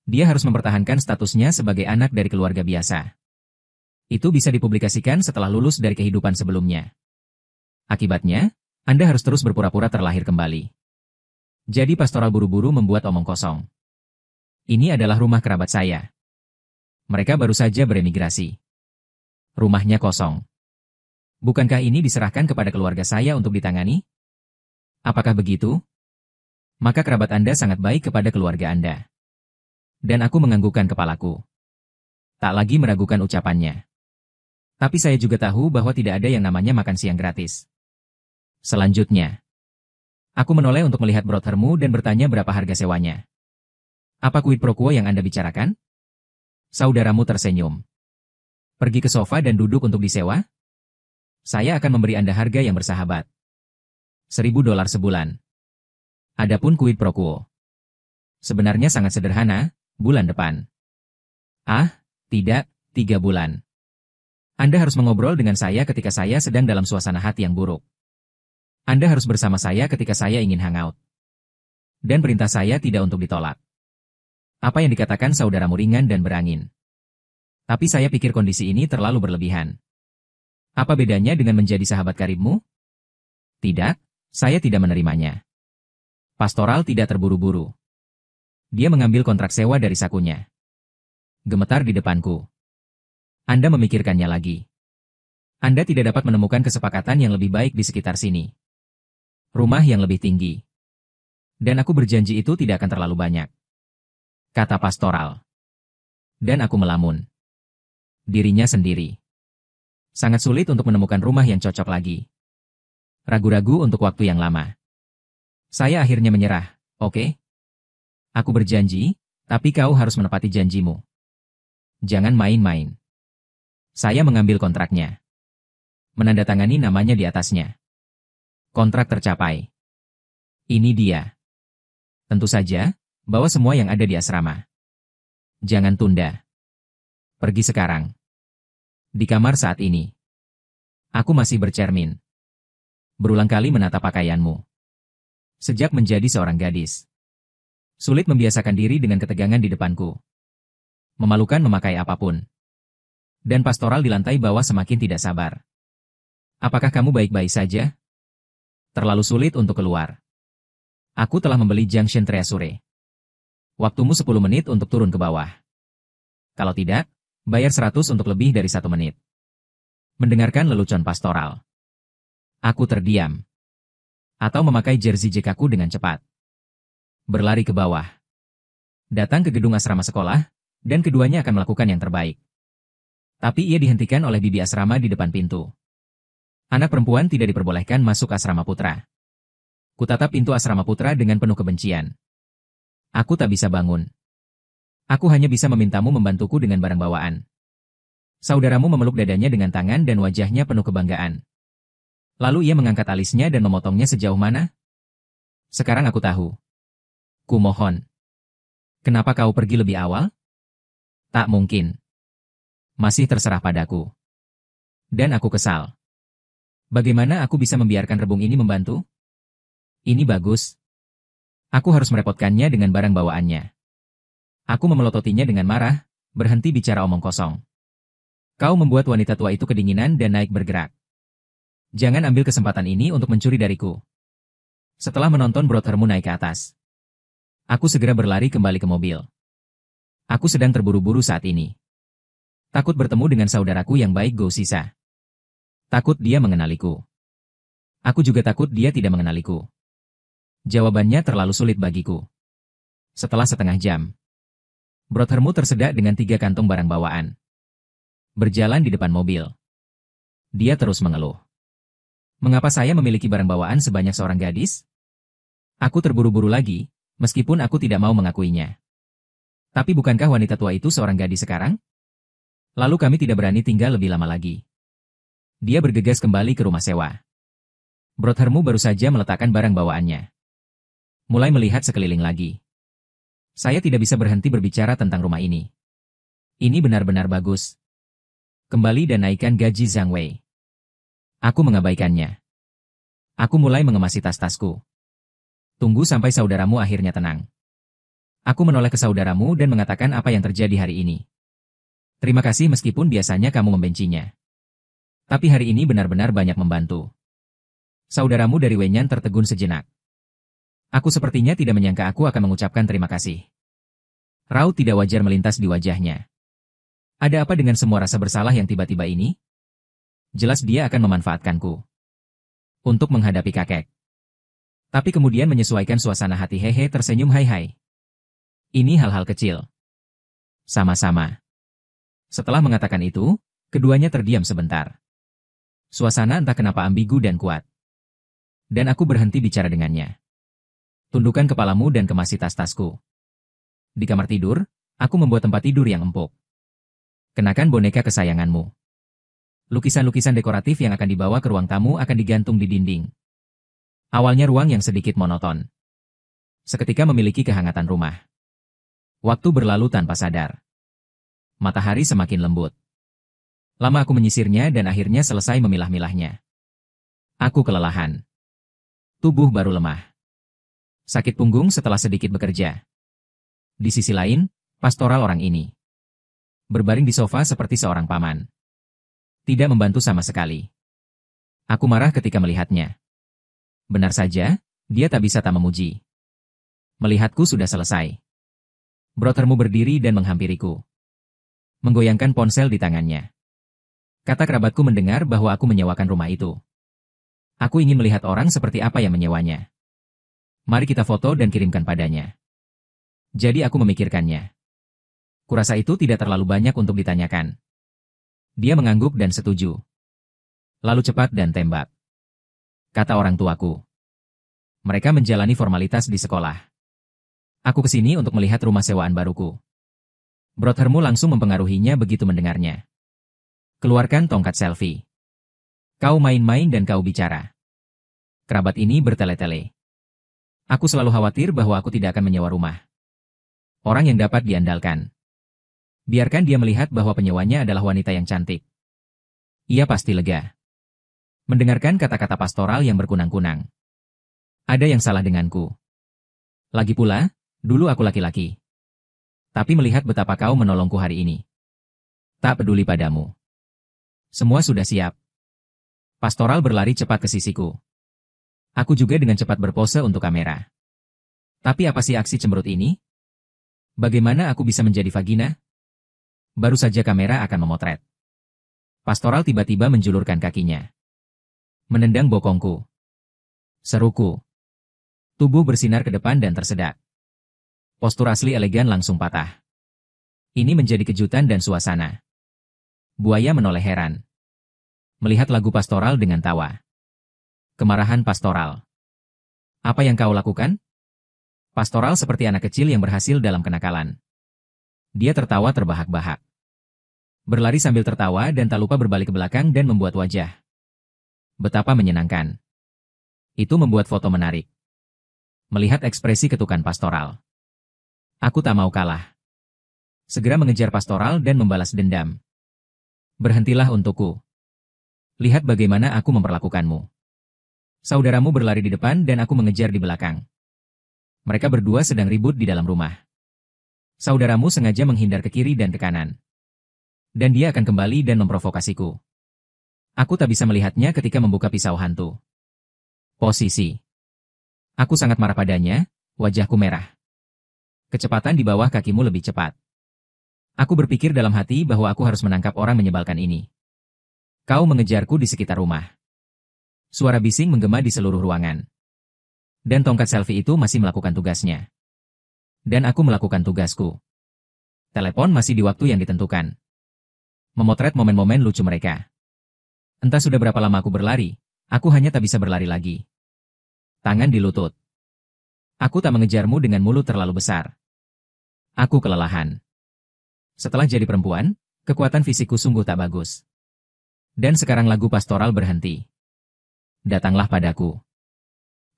Dia harus mempertahankan statusnya sebagai anak dari keluarga biasa. Itu bisa dipublikasikan setelah lulus dari kehidupan sebelumnya. Akibatnya, Anda harus terus berpura-pura terlahir kembali. Jadi pastoral buru-buru membuat omong kosong. Ini adalah rumah kerabat saya. Mereka baru saja beremigrasi. Rumahnya kosong. Bukankah ini diserahkan kepada keluarga saya untuk ditangani? Apakah begitu? Maka kerabat Anda sangat baik kepada keluarga Anda. Dan aku menganggukkan kepalaku. Tak lagi meragukan ucapannya. Tapi saya juga tahu bahwa tidak ada yang namanya makan siang gratis. Selanjutnya, aku menoleh untuk melihat brothermu dan bertanya berapa harga sewanya. Apa quid pro quo yang Anda bicarakan? Saudaramu tersenyum. Pergi ke sofa dan duduk untuk disewa? Saya akan memberi Anda harga yang bersahabat. $1.000 sebulan. Adapun quid pro quo. Sebenarnya sangat sederhana, bulan depan. Ah, tidak, 3 bulan. Anda harus mengobrol dengan saya ketika saya sedang dalam suasana hati yang buruk. Anda harus bersama saya ketika saya ingin hangout. Dan perintah saya tidak untuk ditolak. Apa yang dikatakan saudaramu ringan dan berangin. Tapi saya pikir kondisi ini terlalu berlebihan. Apa bedanya dengan menjadi sahabat karibmu? Tidak, saya tidak menerimanya. Pastoral tidak terburu-buru. Dia mengambil kontrak sewa dari sakunya. Gemetar di depanku. Anda memikirkannya lagi. Anda tidak dapat menemukan kesepakatan yang lebih baik di sekitar sini. Rumah yang lebih tinggi. Dan aku berjanji itu tidak akan terlalu banyak. Kata pastoral. Dan aku melamun. Dirinya sendiri. Sangat sulit untuk menemukan rumah yang cocok lagi. Ragu-ragu untuk waktu yang lama. Saya akhirnya menyerah, oke? Aku berjanji, tapi kau harus menepati janjimu. Jangan main-main. Saya mengambil kontraknya. Menandatangani namanya di atasnya. Kontrak tercapai. Ini dia. Tentu saja, bawa semua yang ada di asrama. Jangan tunda. Pergi sekarang. Di kamar saat ini. Aku masih bercermin. Berulang kali menatap pakaianmu. Sejak menjadi seorang gadis. Sulit membiasakan diri dengan ketegangan di depanku. Memalukan memakai apapun. Dan pastoral di lantai bawah semakin tidak sabar. Apakah kamu baik-baik saja? Terlalu sulit untuk keluar. Aku telah membeli Junction Treasure. Waktumu 10 menit untuk turun ke bawah. Kalau tidak, bayar 100 untuk lebih dari 1 menit. Mendengarkan lelucon pastoral. Aku terdiam. Atau memakai jersey jekaku dengan cepat. Berlari ke bawah. Datang ke gedung asrama sekolah, dan keduanya akan melakukan yang terbaik. Tapi ia dihentikan oleh bibi asrama di depan pintu. Anak perempuan tidak diperbolehkan masuk asrama putra. Kutatap pintu asrama putra dengan penuh kebencian. Aku tak bisa bangun. Aku hanya bisa memintamu membantuku dengan barang bawaan. Saudaramu memeluk dadanya dengan tangan dan wajahnya penuh kebanggaan. Lalu ia mengangkat alisnya dan memotongnya sejauh mana? Sekarang aku tahu. Kumohon. Kenapa kau pergi lebih awal? Tak mungkin. Masih terserah padaku. Dan aku kesal. Bagaimana aku bisa membiarkan rebung ini membantu? Ini bagus. Aku harus merepotkannya dengan barang bawaannya. Aku memelototinya dengan marah, berhenti bicara omong kosong. Kau membuat wanita tua itu kedinginan dan naik bergerak. Jangan ambil kesempatan ini untuk mencuri dariku. Setelah menonton brothermu naik ke atas. Aku segera berlari kembali ke mobil. Aku sedang terburu-buru saat ini. Takut bertemu dengan saudaraku yang baik Go Sisa. Takut dia mengenaliku. Aku juga takut dia tidak mengenaliku. Jawabannya terlalu sulit bagiku. Setelah setengah jam. Brothermu tersedak dengan 3 kantung barang bawaan. Berjalan di depan mobil. Dia terus mengeluh. Mengapa saya memiliki barang bawaan sebanyak seorang gadis? Aku terburu-buru lagi, meskipun aku tidak mau mengakuinya. Tapi bukankah wanita tua itu seorang gadis sekarang? Lalu kami tidak berani tinggal lebih lama lagi. Dia bergegas kembali ke rumah sewa. Brothermu baru saja meletakkan barang bawaannya. Mulai melihat sekeliling lagi. Saya tidak bisa berhenti berbicara tentang rumah ini. Ini benar-benar bagus. Kembali dan naikkan gaji Zhang Wei. Aku mengabaikannya. Aku mulai mengemasi tas-tasku. Tunggu sampai saudaramu akhirnya tenang. Aku menoleh ke saudaramu dan mengatakan apa yang terjadi hari ini. Terima kasih meskipun biasanya kamu membencinya. Tapi hari ini benar-benar banyak membantu. Saudaramu dari Wenyan tertegun sejenak. Aku sepertinya tidak menyangka aku akan mengucapkan terima kasih. Raut tidak wajar melintas di wajahnya. Ada apa dengan semua rasa bersalah yang tiba-tiba ini? Jelas dia akan memanfaatkanku. Untuk menghadapi kakek. Tapi kemudian menyesuaikan suasana hati hehe tersenyum hai-hai. Ini hal-hal kecil. Sama-sama. Setelah mengatakan itu, keduanya terdiam sebentar. Suasana entah kenapa ambigu dan kuat. Dan aku berhenti bicara dengannya. Tundukkan kepalamu dan kemasi tas-tasku. Di kamar tidur, aku membuat tempat tidur yang empuk. Kenakan boneka kesayanganmu. Lukisan-lukisan dekoratif yang akan dibawa ke ruang tamu akan digantung di dinding. Awalnya ruang yang sedikit monoton. Seketika memiliki kehangatan rumah. Waktu berlalu tanpa sadar. Matahari semakin lembut. Lama aku menyisirnya dan akhirnya selesai memilah-milahnya. Aku kelelahan. Tubuh baru lemah. Sakit punggung setelah sedikit bekerja. Di sisi lain, pastoral orang ini. Berbaring di sofa seperti seorang paman. Tidak membantu sama sekali. Aku marah ketika melihatnya. Benar saja, dia tak bisa tak memuji. Melihatku sudah selesai. Brothermu berdiri dan menghampiriku. Menggoyangkan ponsel di tangannya. Kata kerabatku mendengar bahwa aku menyewakan rumah itu. Aku ingin melihat orang seperti apa yang menyewanya. Mari kita foto dan kirimkan padanya. Jadi aku memikirkannya. Kurasa itu tidak terlalu banyak untuk ditanyakan. Dia mengangguk dan setuju. Lalu cepat dan tembak. Kata orang tuaku. Mereka menjalani formalitas di sekolah. Aku kesini untuk melihat rumah sewaan baruku. Brothermu langsung mempengaruhinya begitu mendengarnya. Keluarkan tongkat selfie. Kau main-main dan kau bicara. Kerabat ini bertele-tele. Aku selalu khawatir bahwa aku tidak akan menyewa rumah. Orang yang dapat diandalkan. Biarkan dia melihat bahwa penyewanya adalah wanita yang cantik. Ia pasti lega. Mendengarkan kata-kata pastoral yang berkunang-kunang. Ada yang salah denganku. Lagi pula, dulu aku laki-laki. Tapi melihat betapa kau menolongku hari ini. Tak peduli padamu. Semua sudah siap. Pastoral berlari cepat ke sisiku. Aku juga dengan cepat berpose untuk kamera. Tapi apa sih aksi cemberut ini? Bagaimana aku bisa menjadi vagina? Baru saja kamera akan memotret. Pastoral tiba-tiba menjulurkan kakinya. Menendang bokongku. Seruku. Tubuh bersinar ke depan dan tersedak. Postur asli elegan langsung patah. Ini menjadi kejutan dan suasana. Buaya menoleh heran. Melihat lagu pastoral dengan tawa. Kemarahan pastoral. Apa yang kau lakukan? Pastoral seperti anak kecil yang berhasil dalam kenakalan. Dia tertawa terbahak-bahak. Berlari sambil tertawa dan tak lupa berbalik ke belakang dan membuat wajah. Betapa menyenangkan. Itu membuat foto menarik. Melihat ekspresi ketukan pastoral. Aku tak mau kalah. Segera mengejar pastoral dan membalas dendam. Berhentilah untukku. Lihat bagaimana aku memperlakukanmu. Saudaramu berlari di depan dan aku mengejar di belakang. Mereka berdua sedang ribut di dalam rumah. Saudaramu sengaja menghindar ke kiri dan ke kanan. Dan dia akan kembali dan memprovokasiku. Aku tak bisa melihatnya ketika membuka pisau hantu. Posisi. Aku sangat marah padanya, wajahku merah. Kecepatan di bawah kakimu lebih cepat. Aku berpikir dalam hati bahwa aku harus menangkap orang menyebalkan ini. Kau mengejarku di sekitar rumah. Suara bising menggema di seluruh ruangan. Dan tongkat selfie itu masih melakukan tugasnya. Dan aku melakukan tugasku. Telepon masih di waktu yang ditentukan. Memotret momen-momen lucu mereka. Entah sudah berapa lama aku berlari, aku hanya tak bisa berlari lagi. Tangan di lutut. Aku tak mengejarmu dengan mulut terlalu besar. Aku kelelahan. Setelah jadi perempuan, kekuatan fisikku sungguh tak bagus. Dan sekarang lagu pastoral berhenti. Datanglah padaku.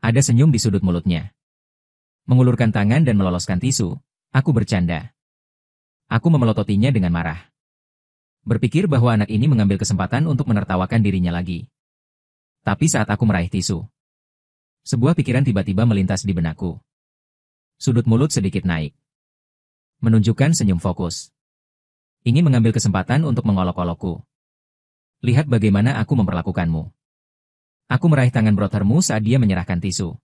Ada senyum di sudut mulutnya. Mengulurkan tangan dan meloloskan tisu, aku bercanda. Aku memelototinya dengan marah. Berpikir bahwa anak ini mengambil kesempatan untuk menertawakan dirinya lagi. Tapi saat aku meraih tisu, sebuah pikiran tiba-tiba melintas di benakku. Sudut mulut sedikit naik. Menunjukkan senyum fokus. Ingin mengambil kesempatan untuk mengolok-olokku. Lihat bagaimana aku memperlakukanmu. Aku meraih tangan brothermu saat dia menyerahkan tisu.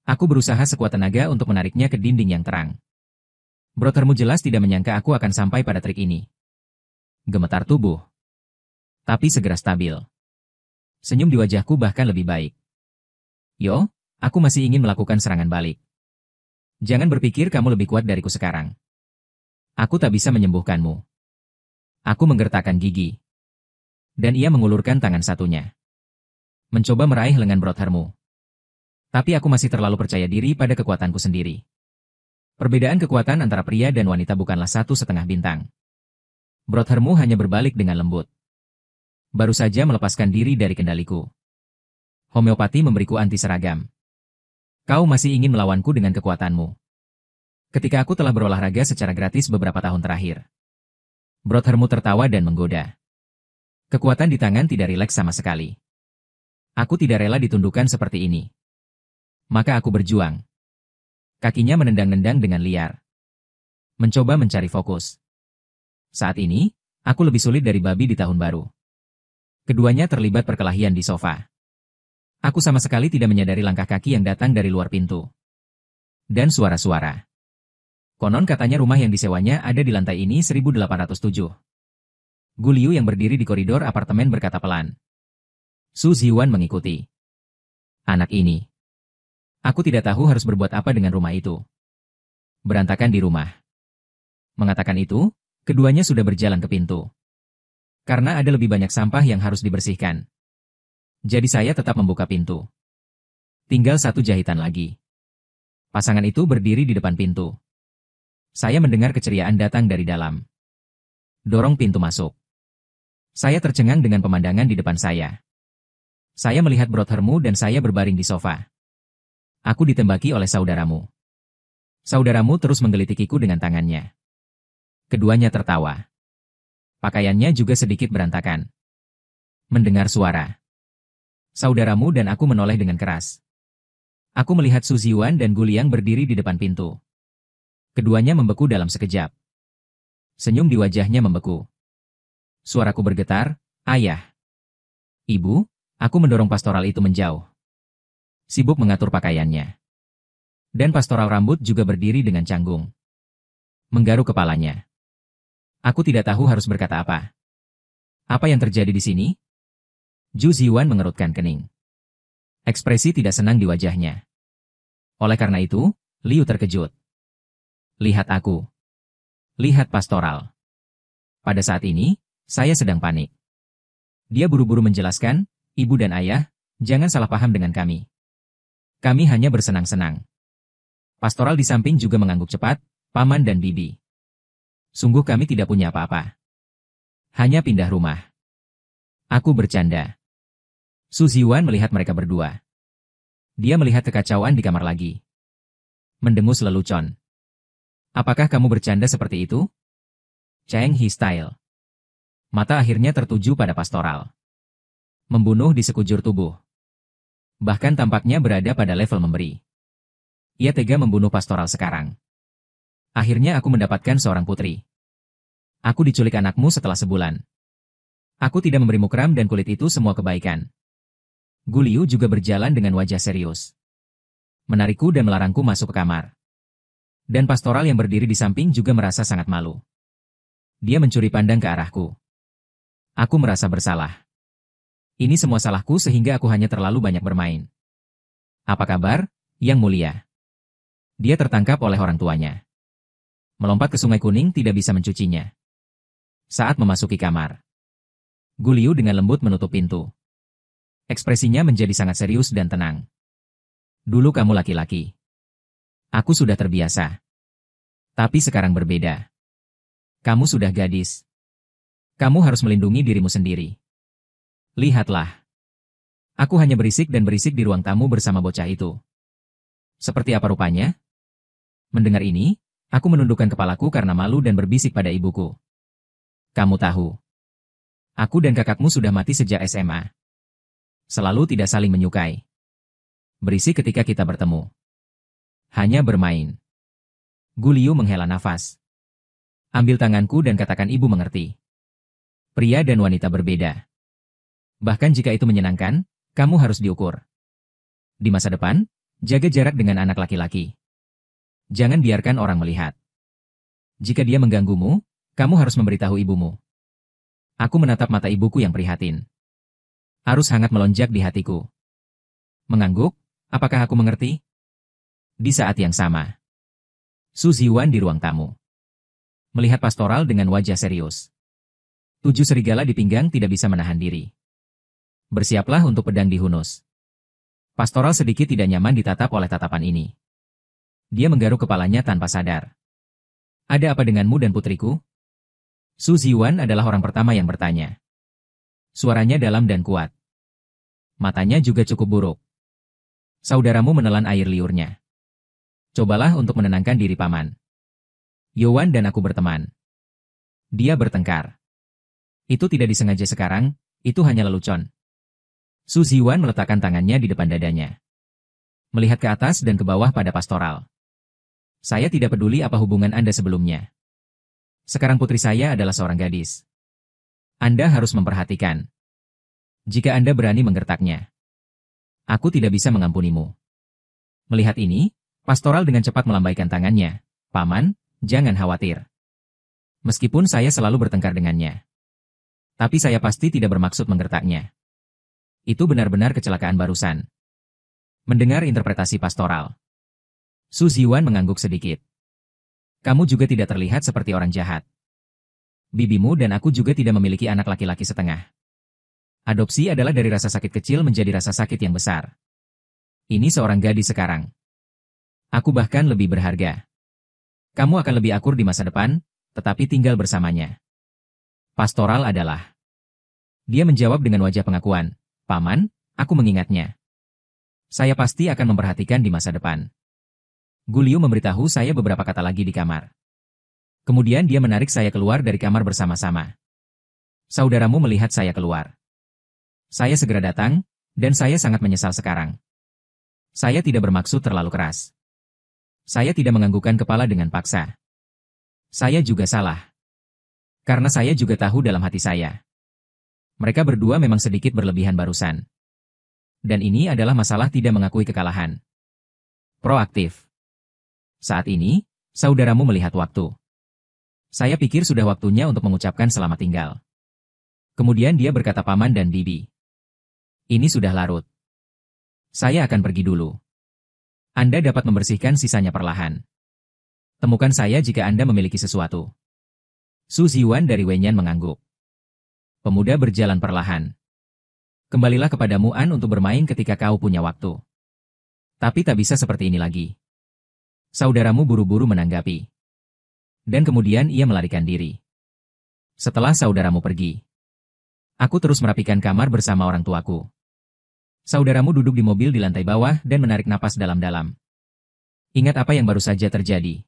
Aku berusaha sekuat tenaga untuk menariknya ke dinding yang terang. Brothermu jelas tidak menyangka aku akan sampai pada trik ini. Gemetar tubuh. Tapi segera stabil. Senyum di wajahku bahkan lebih baik. Yo, aku masih ingin melakukan serangan balik. Jangan berpikir kamu lebih kuat dariku sekarang. Aku tak bisa menyembuhkanmu. Aku menggertakkan gigi. Dan ia mengulurkan tangan satunya. Mencoba meraih lengan brothermu. Tapi aku masih terlalu percaya diri pada kekuatanku sendiri. Perbedaan kekuatan antara pria dan wanita bukanlah 1,5 bintang. Brothermu hanya berbalik dengan lembut. Baru saja melepaskan diri dari kendaliku. Homeopati memberiku anti seragam. Kau masih ingin melawanku dengan kekuatanmu. Ketika aku telah berolahraga secara gratis beberapa tahun terakhir. Brothermu tertawa dan menggoda. Kekuatan di tangan tidak rileks sama sekali. Aku tidak rela ditundukkan seperti ini. Maka aku berjuang. Kakinya menendang-nendang dengan liar. Mencoba mencari fokus. Saat ini, aku lebih sulit dari babi di tahun baru. Keduanya terlibat perkelahian di sofa. Aku sama sekali tidak menyadari langkah kaki yang datang dari luar pintu. Dan suara-suara. Konon katanya rumah yang disewanya ada di lantai ini 1807. Gu Liu yang berdiri di koridor apartemen berkata pelan. Su Ziwan mengikuti. Anak ini. Aku tidak tahu harus berbuat apa dengan rumah itu. Berantakan di rumah. Mengatakan itu, keduanya sudah berjalan ke pintu. Karena ada lebih banyak sampah yang harus dibersihkan. Jadi saya tetap membuka pintu. Tinggal satu jahitan lagi. Pasangan itu berdiri di depan pintu. Saya mendengar keceriaan datang dari dalam. Dorong pintu masuk. Saya tercengang dengan pemandangan di depan saya. Saya melihat brothermu dan saya berbaring di sofa. Aku ditembaki oleh saudaramu. Saudaramu terus menggelitikiku dengan tangannya. Keduanya tertawa. Pakaiannya juga sedikit berantakan. Mendengar suara. Saudaramu dan aku menoleh dengan keras. Aku melihat Su Ziwan dan Gu Liang berdiri di depan pintu. Keduanya membeku dalam sekejap. Senyum di wajahnya membeku. Suaraku bergetar, ayah. Ibu, aku mendorong pastoral itu menjauh. Sibuk mengatur pakaiannya. Dan pastoral rambut juga berdiri dengan canggung. Menggaruk kepalanya. Aku tidak tahu harus berkata apa. Apa yang terjadi di sini? Zhu Ziwan mengerutkan kening. Ekspresi tidak senang di wajahnya. Oleh karena itu, Liu terkejut. Lihat aku. Lihat pastoral. Pada saat ini, saya sedang panik. Dia buru-buru menjelaskan, ibu dan ayah, jangan salah paham dengan kami. Kami hanya bersenang-senang. Pastoral di samping juga mengangguk cepat, paman dan bibi. Sungguh kami tidak punya apa-apa. Hanya pindah rumah. Aku bercanda. Su Ziwan melihat mereka berdua. Dia melihat kekacauan di kamar lagi. Mendengus lelucon. Apakah kamu bercanda seperti itu? Cheng Hi style. Mata akhirnya tertuju pada pastoral. Membunuh di sekujur tubuh. Bahkan tampaknya berada pada level memberi. Ia tega membunuh pastoral sekarang. Akhirnya aku mendapatkan seorang putri. Aku diculik anakmu setelah sebulan. Aku tidak memberimu kram dan kulit itu semua kebaikan. Gu Liu juga berjalan dengan wajah serius. Menarikku dan melarangku masuk ke kamar. Dan pastoral yang berdiri di samping juga merasa sangat malu. Dia mencuri pandang ke arahku. Aku merasa bersalah. Ini semua salahku sehingga aku hanya terlalu banyak bermain. Apa kabar, Yang Mulia? Dia tertangkap oleh orang tuanya. Melompat ke Sungai Kuning tidak bisa mencucinya. Saat memasuki kamar, Gu Liu dengan lembut menutup pintu. Ekspresinya menjadi sangat serius dan tenang. Dulu kamu laki-laki. Aku sudah terbiasa. Tapi sekarang berbeda. Kamu sudah gadis. Kamu harus melindungi dirimu sendiri. Lihatlah. Aku hanya berisik dan berisik di ruang tamu bersama bocah itu. Seperti apa rupanya? Mendengar ini, aku menundukkan kepalaku karena malu dan berbisik pada ibuku. Kamu tahu. Aku dan kakakmu sudah mati sejak SMA. Selalu tidak saling menyukai. Berisik ketika kita bertemu. Hanya bermain. Gu Liu menghela nafas. Ambil tanganku dan katakan ibu mengerti. Pria dan wanita berbeda. Bahkan jika itu menyenangkan, kamu harus diukur. Di masa depan, jaga jarak dengan anak laki-laki. Jangan biarkan orang melihat. Jika dia mengganggumu, kamu harus memberitahu ibumu. Aku menatap mata ibuku yang prihatin. Arus hangat melonjak di hatiku. Mengangguk, apakah aku mengerti? Di saat yang sama, Su Ziwan di ruang tamu. Melihat pastoral dengan wajah serius. 7 serigala di pinggang tidak bisa menahan diri. Bersiaplah untuk pedang dihunus. Pastoral sedikit tidak nyaman ditatap oleh tatapan ini. Dia menggaruk kepalanya tanpa sadar. Ada apa denganmu dan putriku? Su Ziwan adalah orang pertama yang bertanya. Suaranya dalam dan kuat. Matanya juga cukup buruk. Saudaramu menelan air liurnya. Cobalah untuk menenangkan diri paman. Yowan dan aku berteman. Dia bertengkar. Itu tidak disengaja sekarang, itu hanya lelucon. Su Ziwan meletakkan tangannya di depan dadanya. Melihat ke atas dan ke bawah pada pastoral. Saya tidak peduli apa hubungan Anda sebelumnya. Sekarang putri saya adalah seorang gadis. Anda harus memperhatikan. Jika Anda berani menggertaknya, aku tidak bisa mengampunimu. Melihat ini, pastoral dengan cepat melambaikan tangannya. Paman, jangan khawatir. Meskipun saya selalu bertengkar dengannya. Tapi saya pasti tidak bermaksud menggertaknya. Itu benar-benar kecelakaan barusan. Mendengar interpretasi pastoral, Su Ziwan mengangguk sedikit. Kamu juga tidak terlihat seperti orang jahat. Bibimu dan aku juga tidak memiliki anak laki-laki setengah. Adopsi adalah dari rasa sakit kecil menjadi rasa sakit yang besar. Ini seorang gadis sekarang. Aku bahkan lebih berharga. Kamu akan lebih akur di masa depan, tetapi tinggal bersamanya. Pastoral adalah. Dia menjawab dengan wajah pengakuan. Paman, aku mengingatnya. Saya pasti akan memperhatikan di masa depan. Guliu memberitahu saya beberapa kata lagi di kamar. Kemudian dia menarik saya keluar dari kamar bersama-sama. Saudaramu melihat saya keluar. Saya segera datang, dan saya sangat menyesal sekarang. Saya tidak bermaksud terlalu keras. Saya tidak menganggukkan kepala dengan paksa. Saya juga salah. Karena saya juga tahu dalam hati saya. Mereka berdua memang sedikit berlebihan barusan. Dan ini adalah masalah tidak mengakui kekalahan. Proaktif. Saat ini, saudaramu melihat waktu. Saya pikir sudah waktunya untuk mengucapkan selamat tinggal. Kemudian dia berkata paman dan bibi. Ini sudah larut. Saya akan pergi dulu. Anda dapat membersihkan sisanya perlahan. Temukan saya jika Anda memiliki sesuatu. Su Ziwan dari Wenyan mengangguk. Pemuda berjalan perlahan. Kembalilah kepada Muan untuk bermain ketika kau punya waktu. Tapi tak bisa seperti ini lagi. Saudaramu buru-buru menanggapi. Dan kemudian ia melarikan diri. Setelah saudaramu pergi, aku terus merapikan kamar bersama orang tuaku. Saudaramu duduk di mobil di lantai bawah dan menarik napas dalam-dalam. Ingat apa yang baru saja terjadi.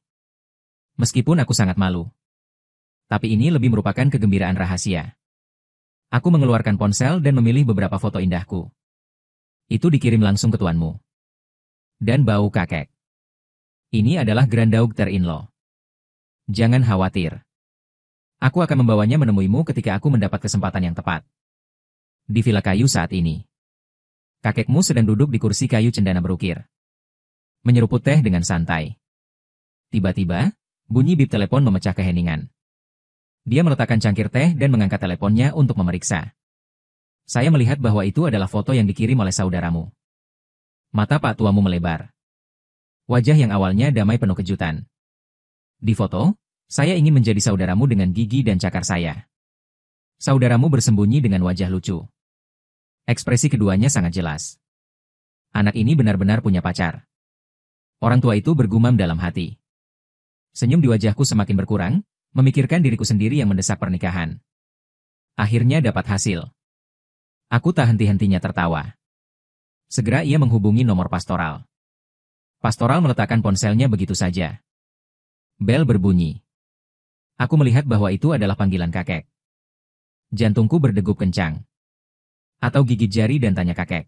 Meskipun aku sangat malu. Tapi ini lebih merupakan kegembiraan rahasia. Aku mengeluarkan ponsel dan memilih beberapa foto indahku. Itu dikirim langsung ke tuanmu. Dan bau kakek. Ini adalah granddaughter-in-law. Jangan khawatir. Aku akan membawanya menemuimu ketika aku mendapat kesempatan yang tepat. Di villa kayu saat ini. Kakekmu sedang duduk di kursi kayu cendana berukir. Menyeruput teh dengan santai. Tiba-tiba, bunyi bip telepon memecah keheningan. Dia meletakkan cangkir teh dan mengangkat teleponnya untuk memeriksa. Saya melihat bahwa itu adalah foto yang dikirim oleh saudaramu. Mata Pak Tuamu melebar. Wajah yang awalnya damai penuh kejutan. Di foto, saya ingin menjadi saudaramu dengan gigi dan cakar saya. Saudaramu bersembunyi dengan wajah lucu. Ekspresi keduanya sangat jelas. Anak ini benar-benar punya pacar. Orang tua itu bergumam dalam hati. Senyum di wajahku semakin berkurang, memikirkan diriku sendiri yang mendesak pernikahan. Akhirnya dapat hasil. Aku tak henti-hentinya tertawa. Segera ia menghubungi nomor pastoral. Pastoral meletakkan ponselnya begitu saja. Bel berbunyi. Aku melihat bahwa itu adalah panggilan kakek. Jantungku berdegup kencang. Atau gigit jari dan tanya kakek.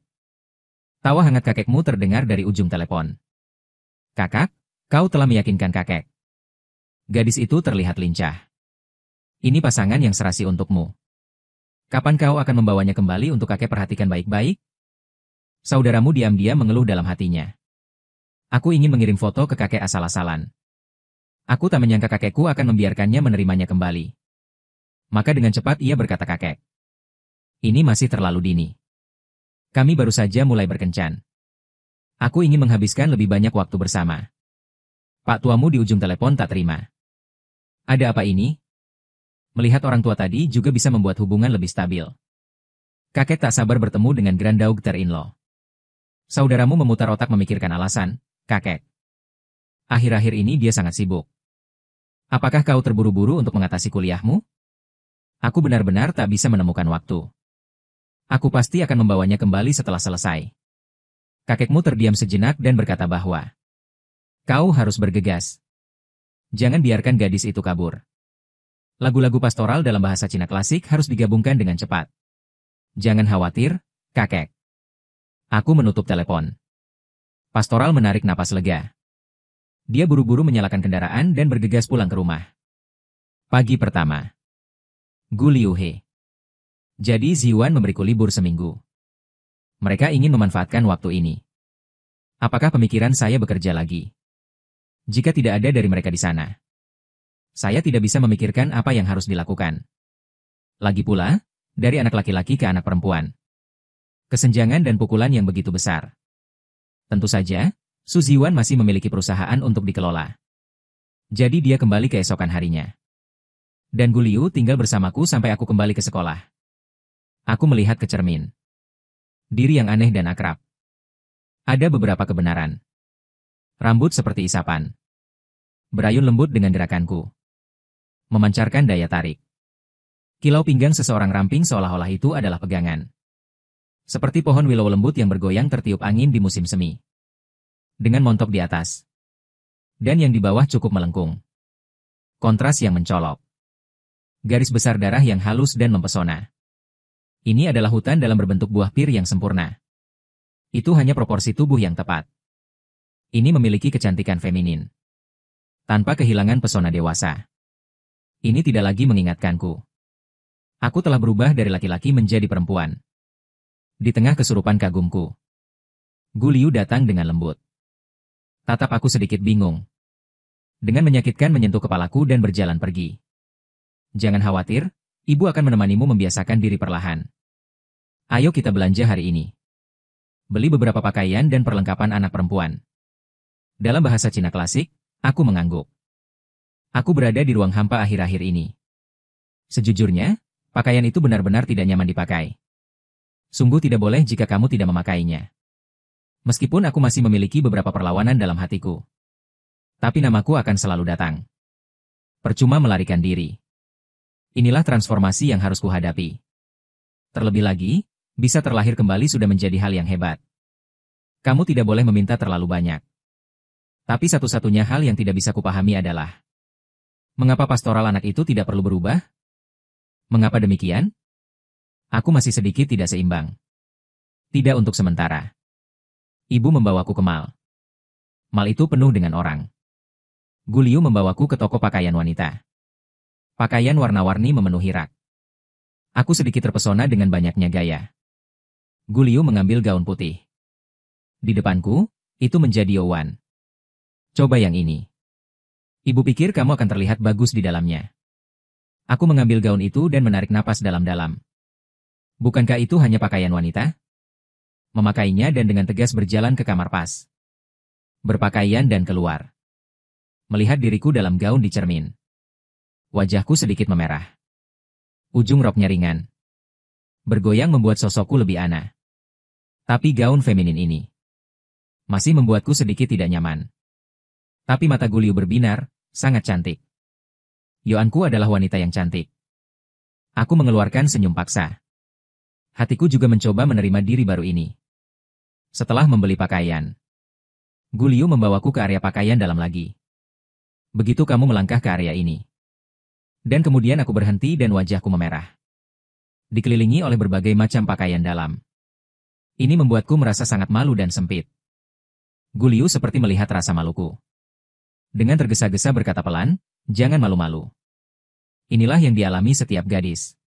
Tawa hangat kakekmu terdengar dari ujung telepon. Kakak, kau telah meyakinkan kakek. Gadis itu terlihat lincah. Ini pasangan yang serasi untukmu. Kapan kau akan membawanya kembali untuk kakek perhatikan baik-baik? Saudaramu diam-diam mengeluh dalam hatinya. Aku ingin mengirim foto ke kakek asal-asalan. Aku tak menyangka kakekku akan membiarkannya menerimanya kembali. Maka dengan cepat ia berkata kakek. Ini masih terlalu dini. Kami baru saja mulai berkencan. Aku ingin menghabiskan lebih banyak waktu bersama. Pak tuamu di ujung telepon tak terima. Ada apa ini? Melihat orang tua tadi juga bisa membuat hubungan lebih stabil. Kakek tak sabar bertemu dengan granddaughter-in-law. Saudaramu memutar otak memikirkan alasan, kakek. Akhir-akhir ini dia sangat sibuk. Apakah kau terburu-buru untuk mengatasi kuliahmu? Aku benar-benar tak bisa menemukan waktu. Aku pasti akan membawanya kembali setelah selesai. Kakekmu terdiam sejenak dan berkata bahwa kau harus bergegas. Jangan biarkan gadis itu kabur. Lagu-lagu pastoral dalam bahasa Cina klasik harus digabungkan dengan cepat. Jangan khawatir, kakek. Aku menutup telepon. Pastoral menarik napas lega. Dia buru-buru menyalakan kendaraan dan bergegas pulang ke rumah. Pagi pertama. Gu Liuhe. Jadi Ziwan memberiku libur seminggu. Mereka ingin memanfaatkan waktu ini. Apakah pemikiran saya bekerja lagi? Jika tidak ada dari mereka di sana, saya tidak bisa memikirkan apa yang harus dilakukan. Lagi pula, dari anak laki-laki ke anak perempuan. Kesenjangan dan pukulan yang begitu besar. Tentu saja, Su Ziwan masih memiliki perusahaan untuk dikelola. Jadi dia kembali keesokan harinya. Dan Gu Liu tinggal bersamaku sampai aku kembali ke sekolah. Aku melihat ke cermin. Diri yang aneh dan akrab. Ada beberapa kebenaran. Rambut seperti isapan. Berayun lembut dengan gerakanku. Memancarkan daya tarik. Kilau pinggang seseorang ramping seolah-olah itu adalah pegangan. Seperti pohon willow lembut yang bergoyang tertiup angin di musim semi. Dengan montok di atas. Dan yang di bawah cukup melengkung. Kontras yang mencolok. Garis besar darah yang halus dan mempesona. Ini adalah hutan dalam berbentuk buah pir yang sempurna. Itu hanya proporsi tubuh yang tepat. Ini memiliki kecantikan feminin. Tanpa kehilangan pesona dewasa. Ini tidak lagi mengingatkanku. Aku telah berubah dari laki-laki menjadi perempuan. Di tengah kesurupan kagumku, Gu Liu datang dengan lembut. Tatap aku sedikit bingung. Dengan menyakitkan menyentuh kepalaku dan berjalan pergi. Jangan khawatir, ibu akan menemanimu membiasakan diri perlahan. Ayo kita belanja hari ini. Beli beberapa pakaian dan perlengkapan anak perempuan. Dalam bahasa Cina klasik, aku mengangguk. Aku berada di ruang hampa akhir-akhir ini. Sejujurnya, pakaian itu benar-benar tidak nyaman dipakai. Sungguh tidak boleh jika kamu tidak memakainya. Meskipun aku masih memiliki beberapa perlawanan dalam hatiku. Tapi namaku akan selalu datang. Percuma melarikan diri. Inilah transformasi yang harus kuhadapi. Terlebih lagi, bisa terlahir kembali sudah menjadi hal yang hebat. Kamu tidak boleh meminta terlalu banyak. Tapi satu-satunya hal yang tidak bisa kupahami adalah mengapa pastoral anak itu tidak perlu berubah? Mengapa demikian? Aku masih sedikit tidak seimbang. Tidak untuk sementara. Ibu membawaku ke mal. Mal itu penuh dengan orang. Gu Liu membawaku ke toko pakaian wanita. Pakaian warna-warni memenuhi rak. Aku sedikit terpesona dengan banyaknya gaya. Gu Liu mengambil gaun putih. Di depanku, itu menjadi Yowan. Coba yang ini. Ibu pikir kamu akan terlihat bagus di dalamnya. Aku mengambil gaun itu dan menarik napas dalam-dalam. Bukankah itu hanya pakaian wanita? Memakainya dan dengan tegas berjalan ke kamar pas. Berpakaian dan keluar. Melihat diriku dalam gaun di cermin. Wajahku sedikit memerah. Ujung roknya ringan. Bergoyang membuat sosokku lebih aneh. Tapi gaun feminin ini masih membuatku sedikit tidak nyaman. Tapi mata Gu Liu berbinar, sangat cantik. Yoanku adalah wanita yang cantik. Aku mengeluarkan senyum paksa. Hatiku juga mencoba menerima diri baru ini. Setelah membeli pakaian, Gu Liu membawaku ke area pakaian dalam lagi. Begitu kamu melangkah ke area ini. Dan kemudian aku berhenti dan wajahku memerah. Dikelilingi oleh berbagai macam pakaian dalam. Ini membuatku merasa sangat malu dan sempit. Gu Liu seperti melihat rasa maluku. Dengan tergesa-gesa berkata pelan, jangan malu-malu. Inilah yang dialami setiap gadis.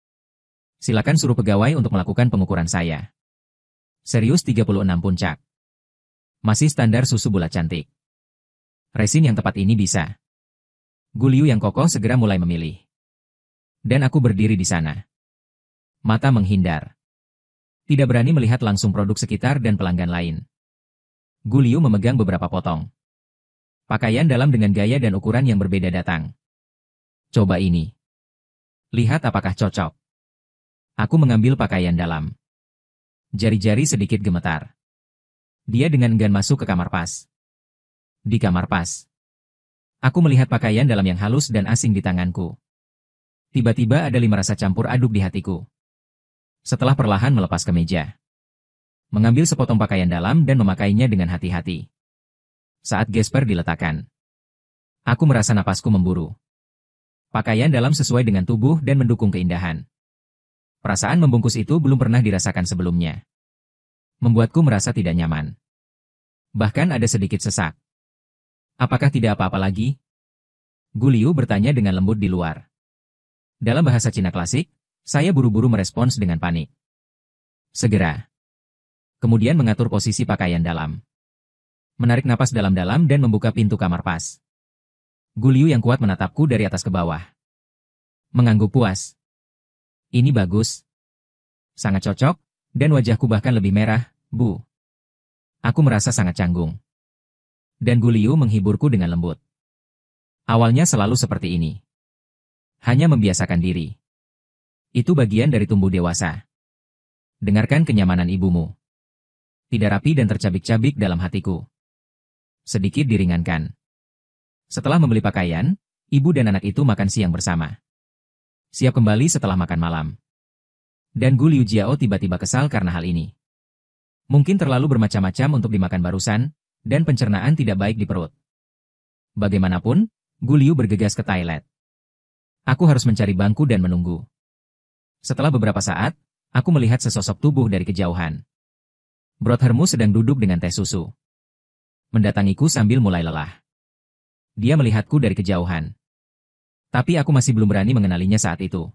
Silakan suruh pegawai untuk melakukan pengukuran saya. Serius 36 puncak. Masih standar susu bulat cantik. Resin yang tepat ini bisa. Gu Liu yang kokoh segera mulai memilih. Dan aku berdiri di sana. Mata menghindar. Tidak berani melihat langsung produk sekitar dan pelanggan lain. Gu Liu memegang beberapa potong. Pakaian dalam dengan gaya dan ukuran yang berbeda datang. Coba ini. Lihat apakah cocok. Aku mengambil pakaian dalam. Jari-jari sedikit gemetar. Dia dengan enggan masuk ke kamar pas. Di kamar pas, aku melihat pakaian dalam yang halus dan asing di tanganku. Tiba-tiba ada 5 rasa campur aduk di hatiku. Setelah perlahan melepas kemeja, mengambil sepotong pakaian dalam dan memakainya dengan hati-hati. Saat gesper diletakkan, aku merasa napasku memburu. Pakaian dalam sesuai dengan tubuh dan mendukung keindahan. Perasaan membungkus itu belum pernah dirasakan sebelumnya. Membuatku merasa tidak nyaman. Bahkan ada sedikit sesak. Apakah tidak apa-apa lagi? Gu Liu bertanya dengan lembut di luar. Dalam bahasa Cina klasik, saya buru-buru merespons dengan panik. Segera. Kemudian mengatur posisi pakaian dalam. Menarik napas dalam-dalam dan membuka pintu kamar pas. Gu Liu yang kuat menatapku dari atas ke bawah. Mengangguk puas. Ini bagus. Sangat cocok, dan wajahku bahkan lebih merah, Bu. Aku merasa sangat canggung. Dan Gu Liu menghiburku dengan lembut. Awalnya selalu seperti ini. Hanya membiasakan diri. Itu bagian dari tumbuh dewasa. Dengarkan kenyamanan ibumu. Tidak rapi dan tercabik-cabik dalam hatiku. Sedikit diringankan. Setelah membeli pakaian, ibu dan anak itu makan siang bersama. Siap kembali setelah makan malam. Dan Gu Liu Jiao tiba-tiba kesal karena hal ini. Mungkin terlalu bermacam-macam untuk dimakan barusan, dan pencernaan tidak baik di perut. Bagaimanapun, Gu Liu bergegas ke toilet. Aku harus mencari bangku dan menunggu. Setelah beberapa saat, aku melihat sesosok tubuh dari kejauhan. Brothermu sedang duduk dengan teh susu. Mendatangiku sambil mulai lelah. Dia melihatku dari kejauhan. Tapi aku masih belum berani mengenalinya saat itu.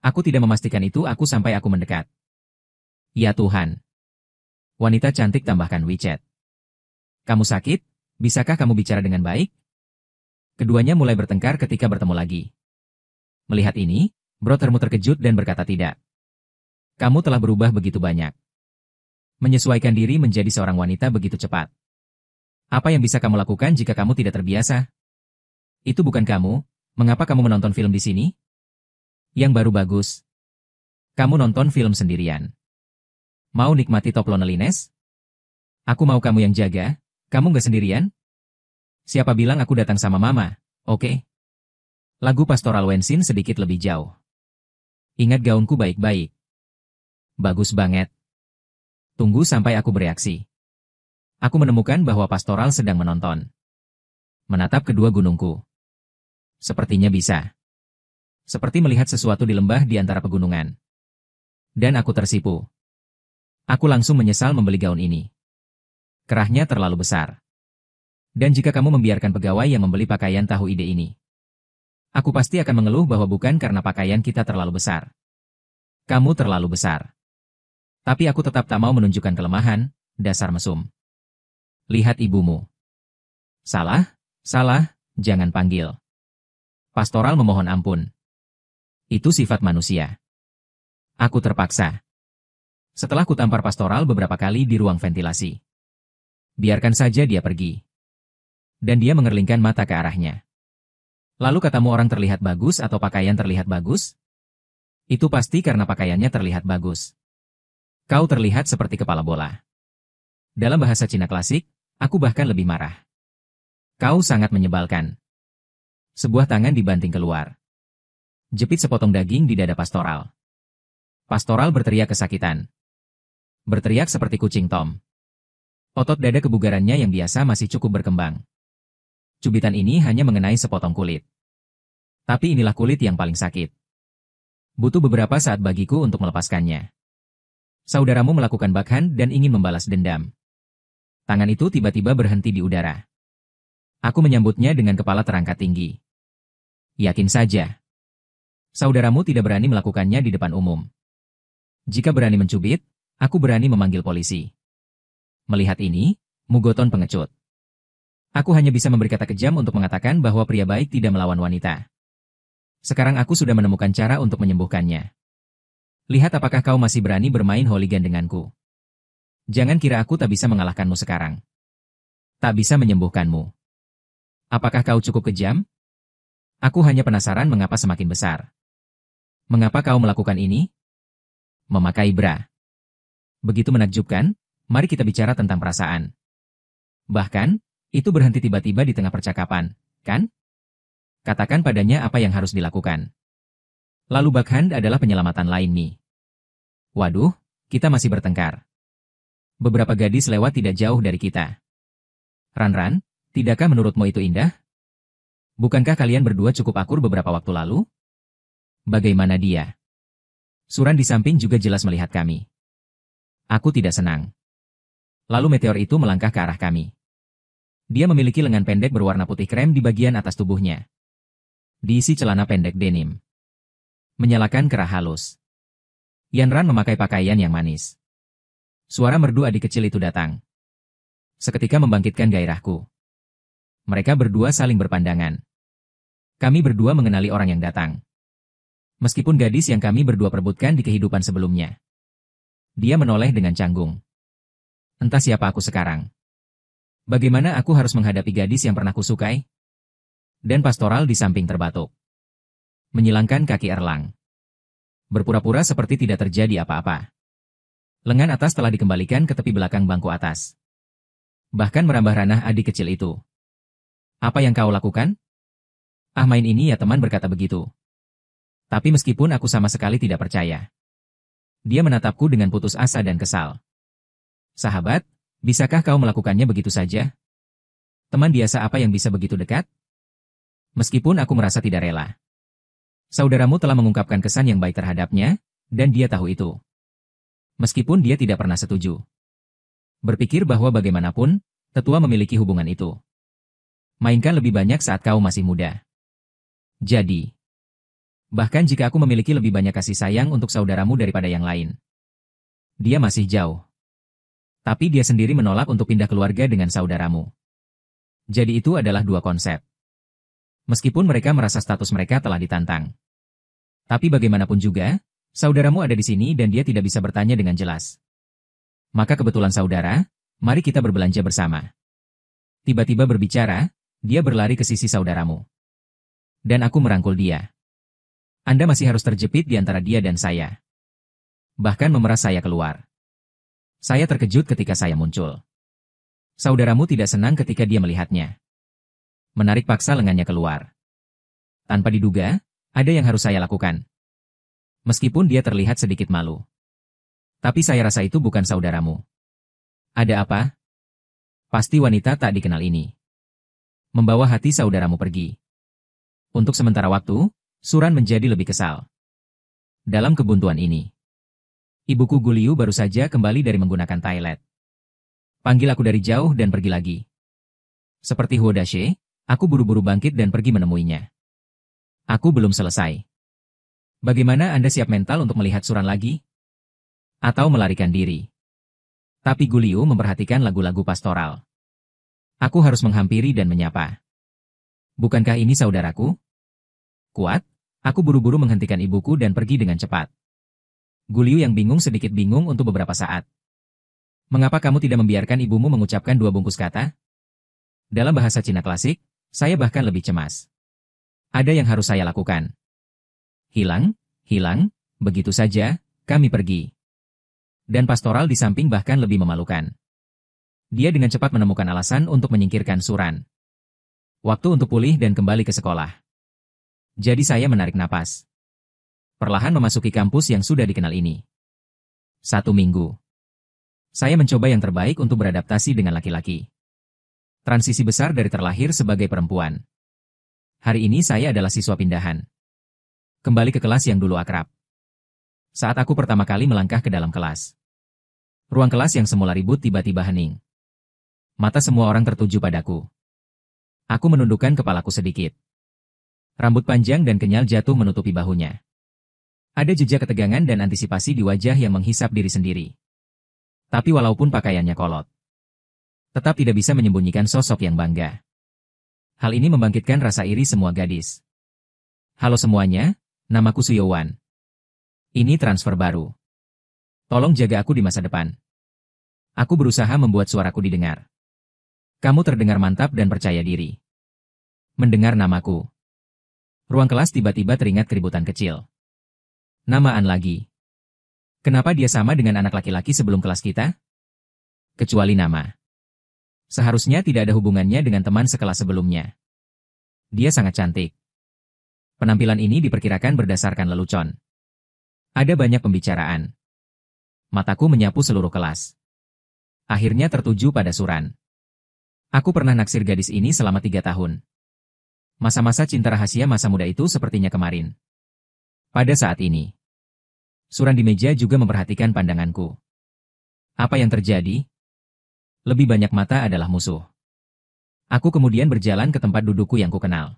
Aku tidak memastikan itu sampai aku mendekat. Ya Tuhan. Wanita cantik tambahkan WeChat. Kamu sakit? Bisakah kamu bicara dengan baik? Keduanya mulai bertengkar ketika bertemu lagi. Melihat ini, brothermu terkejut dan berkata tidak. Kamu telah berubah begitu banyak. Menyesuaikan diri menjadi seorang wanita begitu cepat. Apa yang bisa kamu lakukan jika kamu tidak terbiasa? Itu bukan kamu, mengapa kamu menonton film di sini? Yang baru bagus. Kamu nonton film sendirian. Mau nikmati top loneliness? Aku mau kamu yang jaga, kamu nggak sendirian? Siapa bilang aku datang sama mama, oke? Lagu Pastoral Wensin sedikit lebih jauh. Ingat gaunku baik-baik. Bagus banget. Tunggu sampai aku bereaksi. Aku menemukan bahwa pastoral sedang menonton. Menatap kedua gunungku. Sepertinya bisa. Seperti melihat sesuatu di lembah di antara pegunungan. Dan aku tersipu. Aku langsung menyesal membeli gaun ini. Kerahnya terlalu besar. Dan jika kamu membiarkan pegawai yang membeli pakaian tahu ide ini, aku pasti akan mengeluh bahwa bukan karena pakaian kita terlalu besar. Kamu terlalu besar. Tapi aku tetap tak mau menunjukkan kelemahan, dasar mesum. Lihat ibumu. Salah, jangan panggil. Pastoral memohon ampun. Itu sifat manusia. Aku terpaksa. Setelah kutampar pastoral beberapa kali di ruang ventilasi. Biarkan saja dia pergi. Dan dia mengerlingkan mata ke arahnya. Lalu katamu orang terlihat bagus atau pakaian terlihat bagus? Itu pasti karena pakaiannya terlihat bagus. Kau terlihat seperti kepala bola. Dalam bahasa Cina klasik, aku bahkan lebih marah. Kau sangat menyebalkan. Sebuah tangan dibanting keluar. Jepit sepotong daging di dada pastoral. Pastoral berteriak kesakitan. Berteriak seperti kucing Tom. Otot dada kebugarannya yang biasa masih cukup berkembang. Cubitan ini hanya mengenai sepotong kulit. Tapi inilah kulit yang paling sakit. Butuh beberapa saat bagiku untuk melepaskannya. Saudaramu melakukan backhand dan ingin membalas dendam. Tangan itu tiba-tiba berhenti di udara. Aku menyambutnya dengan kepala terangkat tinggi. Yakin saja. Saudaramu tidak berani melakukannya di depan umum. Jika berani mencubit, aku berani memanggil polisi. Melihat ini, Mugoton pengecut. Aku hanya bisa memberi kata kejam untuk mengatakan bahwa pria baik tidak melawan wanita. Sekarang aku sudah menemukan cara untuk menyembuhkannya. Lihat apakah kau masih berani bermain hooligan denganku. Jangan kira aku tak bisa mengalahkanmu sekarang. Tak bisa menyembuhkanmu. Apakah kau cukup kejam? Aku hanya penasaran mengapa semakin besar. Mengapa kau melakukan ini? Memakai bra. Begitu menakjubkan, mari kita bicara tentang perasaan. Bahkan, itu berhenti tiba-tiba di tengah percakapan, kan? Katakan padanya apa yang harus dilakukan. Lalu backhand adalah penyelamatan lain nih. Waduh, kita masih bertengkar. Beberapa gadis lewat tidak jauh dari kita. Ran, tidakkah menurutmu itu indah? Bukankah kalian berdua cukup akur beberapa waktu lalu? Bagaimana dia? Suran di samping juga jelas melihat kami. Aku tidak senang. Lalu meteor itu melangkah ke arah kami. Dia memiliki lengan pendek berwarna putih krem di bagian atas tubuhnya. Diisi celana pendek denim. Menyalakan kerah halus. Yanran memakai pakaian yang manis. Suara merdu adik kecil itu datang. Seketika membangkitkan gairahku. Mereka berdua saling berpandangan. Kami berdua mengenali orang yang datang. Meskipun gadis yang kami berdua perebutkan di kehidupan sebelumnya. Dia menoleh dengan canggung. Entah siapa aku sekarang. Bagaimana aku harus menghadapi gadis yang pernah kusukai? Dan pastoral di samping terbatuk. Menyilangkan kaki Erlang. Berpura-pura seperti tidak terjadi apa-apa. Lengan atas telah dikembalikan ke tepi belakang bangku atas. Bahkan merambah ranah adik kecil itu. Apa yang kau lakukan? Ah, main ini ya, teman berkata begitu. Tapi meskipun aku sama sekali tidak percaya. Dia menatapku dengan putus asa dan kesal. Sahabat, bisakah kau melakukannya begitu saja? Teman biasa apa yang bisa begitu dekat? Meskipun aku merasa tidak rela. Saudaramu telah mengungkapkan kesan yang baik terhadapnya, dan dia tahu itu. Meskipun dia tidak pernah setuju. Berpikir bahwa bagaimanapun, tetua memiliki hubungan itu. Mainkan lebih banyak saat kau masih muda. Jadi, bahkan jika aku memiliki lebih banyak kasih sayang untuk saudaramu daripada yang lain. Dia masih jauh. Tapi dia sendiri menolak untuk pindah keluarga dengan saudaramu. Jadi itu adalah dua konsep. Meskipun mereka merasa status mereka telah ditantang. Tapi bagaimanapun juga, saudaramu ada di sini dan dia tidak bisa bertanya dengan jelas. Maka kebetulan saudara, mari kita berbelanja bersama. Tiba-tiba berbicara, dia berlari ke sisi saudaramu. Dan aku merangkul dia. Anda masih harus terjepit di antara dia dan saya. Bahkan memeras saya keluar. Saya terkejut ketika saya muncul. Saudaramu tidak senang ketika dia melihatnya. Menarik paksa lengannya keluar. Tanpa diduga, ada yang harus saya lakukan. Meskipun dia terlihat sedikit malu. Tapi saya rasa itu bukan saudaramu. Ada apa? Pasti wanita tak dikenal ini. Membawa hati saudaramu pergi. Untuk sementara waktu, Suran menjadi lebih kesal. Dalam kebuntuan ini. Ibuku Guliu baru saja kembali dari menggunakan toilet. Panggil aku dari jauh dan pergi lagi. Seperti Huodashe, aku buru-buru bangkit dan pergi menemuinya. Aku belum selesai. Bagaimana Anda siap mental untuk melihat Suran lagi? Atau melarikan diri? Tapi Guliu memperhatikan lagu-lagu pastoral. Aku harus menghampiri dan menyapa. Bukankah ini saudaraku? Kuat, aku buru-buru menghentikan ibuku dan pergi dengan cepat. Guliu yang bingung sedikit bingung untuk beberapa saat. Mengapa kamu tidak membiarkan ibumu mengucapkan dua bungkus kata? Dalam bahasa Cina klasik, saya bahkan lebih cemas. Ada yang harus saya lakukan. Hilang, begitu saja, kami pergi. Dan pastoral di samping bahkan lebih memalukan. Dia dengan cepat menemukan alasan untuk menyingkirkan Suran. Waktu untuk pulih dan kembali ke sekolah. Jadi saya menarik napas. Perlahan memasuki kampus yang sudah dikenal ini. 1 minggu. Saya mencoba yang terbaik untuk beradaptasi dengan laki-laki. Transisi besar dari terlahir sebagai perempuan. Hari ini saya adalah siswa pindahan. Kembali ke kelas yang dulu akrab. Saat aku pertama kali melangkah ke dalam kelas. Ruang kelas yang semula ribut tiba-tiba hening. Mata semua orang tertuju padaku. Aku menundukkan kepalaku sedikit. Rambut panjang dan kenyal jatuh menutupi bahunya. Ada jejak ketegangan dan antisipasi di wajah yang menghisap diri sendiri. Tapi walaupun pakaiannya kolot, tetap tidak bisa menyembunyikan sosok yang bangga. Hal ini membangkitkan rasa iri semua gadis. Halo semuanya, namaku Suyowan. Ini transfer baru. Tolong jaga aku di masa depan. Aku berusaha membuat suaraku didengar. Kamu terdengar mantap dan percaya diri. Mendengar namaku. Ruang kelas tiba-tiba teringat keributan kecil. Namaan lagi. Kenapa dia sama dengan anak laki-laki sebelum kelas kita? Kecuali nama. Seharusnya tidak ada hubungannya dengan teman sekelas sebelumnya. Dia sangat cantik. Penampilan ini diperkirakan berdasarkan lelucon. Ada banyak pembicaraan. Mataku menyapu seluruh kelas. Akhirnya tertuju pada Suran. Aku pernah naksir gadis ini selama 3 tahun. Masa-masa cinta rahasia masa muda itu sepertinya kemarin. Pada saat ini, Suran di meja juga memperhatikan pandanganku. Apa yang terjadi? Lebih banyak mata adalah musuh. Aku kemudian berjalan ke tempat dudukku yang kukenal.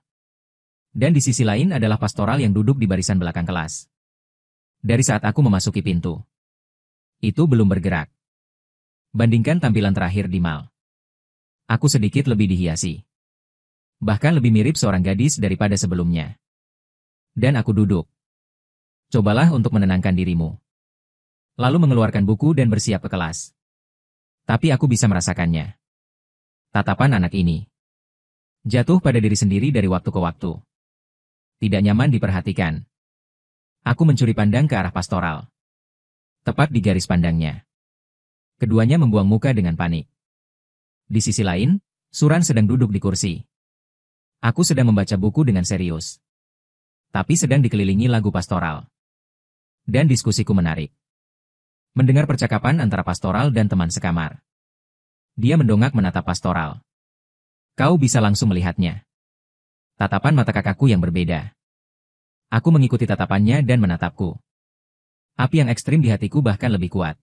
Dan di sisi lain adalah pastoral yang duduk di barisan belakang kelas. Dari saat aku memasuki pintu, itu belum bergerak. Bandingkan tampilan terakhir di mal. Aku sedikit lebih dihiasi. Bahkan lebih mirip seorang gadis daripada sebelumnya. Dan aku duduk. Cobalah untuk menenangkan dirimu. Lalu mengeluarkan buku dan bersiap ke kelas. Tapi aku bisa merasakannya. Tatapan anak ini jatuh pada diri sendiri dari waktu ke waktu. Tidak nyaman diperhatikan. Aku mencuri pandang ke arah pastoral. Tepat di garis pandangnya. Keduanya membuang muka dengan panik. Di sisi lain, Suran sedang duduk di kursi. Aku sedang membaca buku dengan serius. Tapi sedang dikelilingi lagu pastoral. Dan diskusiku menarik. Mendengar percakapan antara pastoral dan teman sekamar. Dia mendongak menatap pastoral. Kau bisa langsung melihatnya. Tatapan mata kakakku yang berbeda. Aku mengikuti tatapannya dan menatapku. Api yang ekstrim di hatiku bahkan lebih kuat.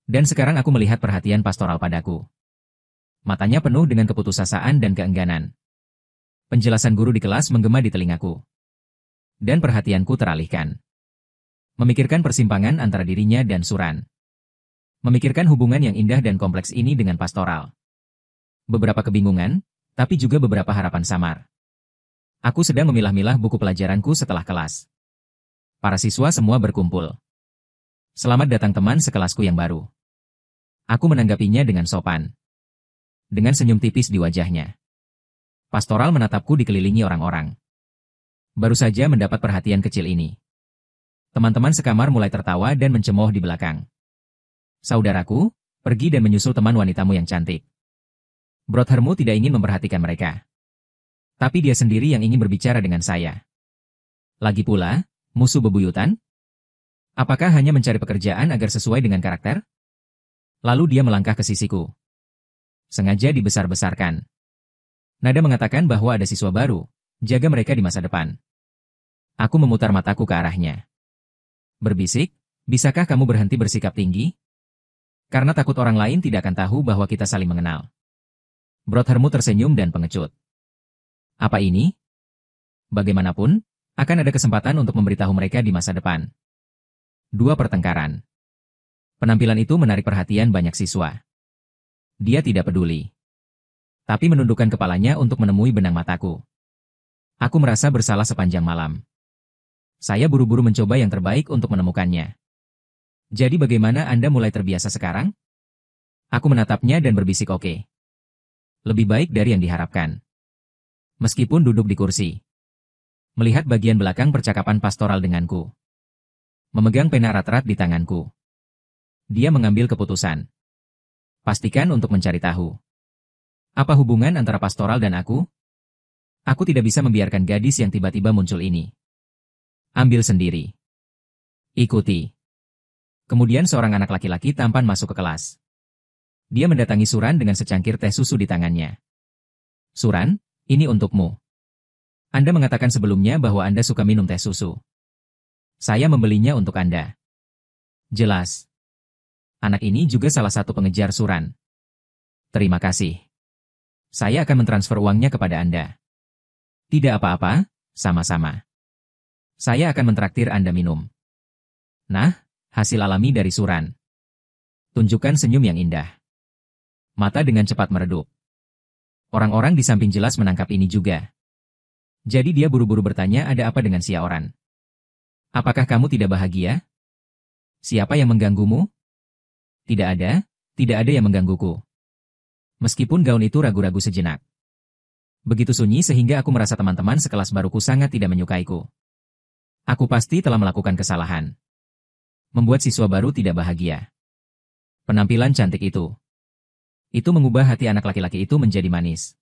Dan sekarang aku melihat perhatian pastoral padaku. Matanya penuh dengan keputusasaan dan keengganan. Penjelasan guru di kelas menggema di telingaku. Dan perhatianku teralihkan. Memikirkan persimpangan antara dirinya dan Suran. Memikirkan hubungan yang indah dan kompleks ini dengan pastoral. Beberapa kebingungan, tapi juga beberapa harapan samar. Aku sedang memilah-milah buku pelajaranku setelah kelas. Para siswa semua berkumpul. Selamat datang teman sekelasku yang baru. Aku menanggapinya dengan sopan. Dengan senyum tipis di wajahnya. Pastoral menatapku dikelilingi orang-orang. Baru saja mendapat perhatian kecil ini. Teman-teman sekamar mulai tertawa dan mencemooh di belakang. Saudaraku, pergi dan menyusul teman wanitamu yang cantik. Brothermu tidak ingin memperhatikan mereka. Tapi dia sendiri yang ingin berbicara dengan saya. Lagi pula, musuh bebuyutan? Apakah hanya mencari pekerjaan agar sesuai dengan karakter? Lalu dia melangkah ke sisiku. Sengaja dibesar-besarkan. Nada mengatakan bahwa ada siswa baru, jaga mereka di masa depan. Aku memutar mataku ke arahnya. Berbisik, bisakah kamu berhenti bersikap tinggi? Karena takut orang lain tidak akan tahu bahwa kita saling mengenal. Brothermu tersenyum dan pengecut. Apa ini? Bagaimanapun, akan ada kesempatan untuk memberitahu mereka di masa depan. 2 pertengkaran. Penampilan itu menarik perhatian banyak siswa. Dia tidak peduli. Tapi menundukkan kepalanya untuk menemui benang mataku. Aku merasa bersalah sepanjang malam. Saya buru-buru mencoba yang terbaik untuk menemukannya. Jadi bagaimana Anda mulai terbiasa sekarang? Aku menatapnya dan berbisik oke. Lebih baik dari yang diharapkan. Meskipun duduk di kursi. Melihat bagian belakang percakapan pastoral denganku. Memegang pena rat-rat di tanganku. Dia mengambil keputusan. Pastikan untuk mencari tahu. Apa hubungan antara pastoral dan aku? Aku tidak bisa membiarkan gadis yang tiba-tiba muncul ini. Ambil sendiri. Ikuti. Kemudian seorang anak laki-laki tampan masuk ke kelas. Dia mendatangi Suran dengan secangkir teh susu di tangannya. Suran, ini untukmu. Anda mengatakan sebelumnya bahwa Anda suka minum teh susu. Saya membelinya untuk Anda. Jelas. Anak ini juga salah satu pengejar Suran. Terima kasih. Saya akan mentransfer uangnya kepada Anda. Tidak apa-apa, sama-sama. Saya akan mentraktir Anda minum. Nah, hasil alami dari Suran. Tunjukkan senyum yang indah. Mata dengan cepat meredup. Orang-orang di samping jelas menangkap ini juga. Jadi dia buru-buru bertanya ada apa dengan si Aoran. Apakah kamu tidak bahagia? Siapa yang mengganggumu? Tidak ada yang menggangguku. Meskipun gaun itu ragu-ragu sejenak. Begitu sunyi sehingga aku merasa teman-teman sekelas baruku sangat tidak menyukaiku. Aku pasti telah melakukan kesalahan. Membuat siswa baru tidak bahagia. Penampilan cantik itu. Itu mengubah hati anak laki-laki itu menjadi manis.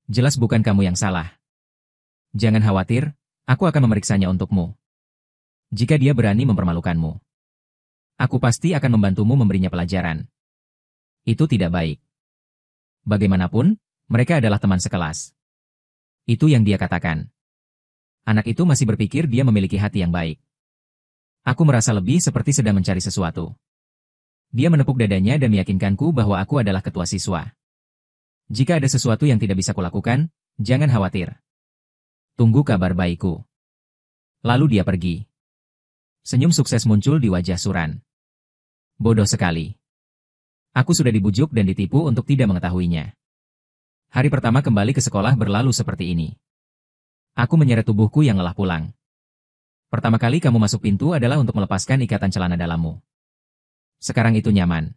Jelas bukan kamu yang salah. Jangan khawatir, Aku akan memeriksanya untukmu. Jika dia berani mempermalukanmu, aku pasti akan membantumu memberinya pelajaran. Itu tidak baik. Bagaimanapun, mereka adalah teman sekelas. Itu yang dia katakan. Anak itu masih berpikir dia memiliki hati yang baik. Aku merasa lebih seperti sedang mencari sesuatu. Dia menepuk dadanya dan meyakinkanku bahwa aku adalah ketua siswa. Jika ada sesuatu yang tidak bisa kulakukan, jangan khawatir. Tunggu kabar baikku. Lalu dia pergi. Senyum sukses muncul di wajah Suran. Bodoh sekali. Aku sudah dibujuk dan ditipu untuk tidak mengetahuinya. Hari pertama kembali ke sekolah berlalu seperti ini. Aku menyeret tubuhku yang lelah pulang. Pertama kali kamu masuk pintu adalah untuk melepaskan ikatan celana dalammu. Sekarang itu nyaman.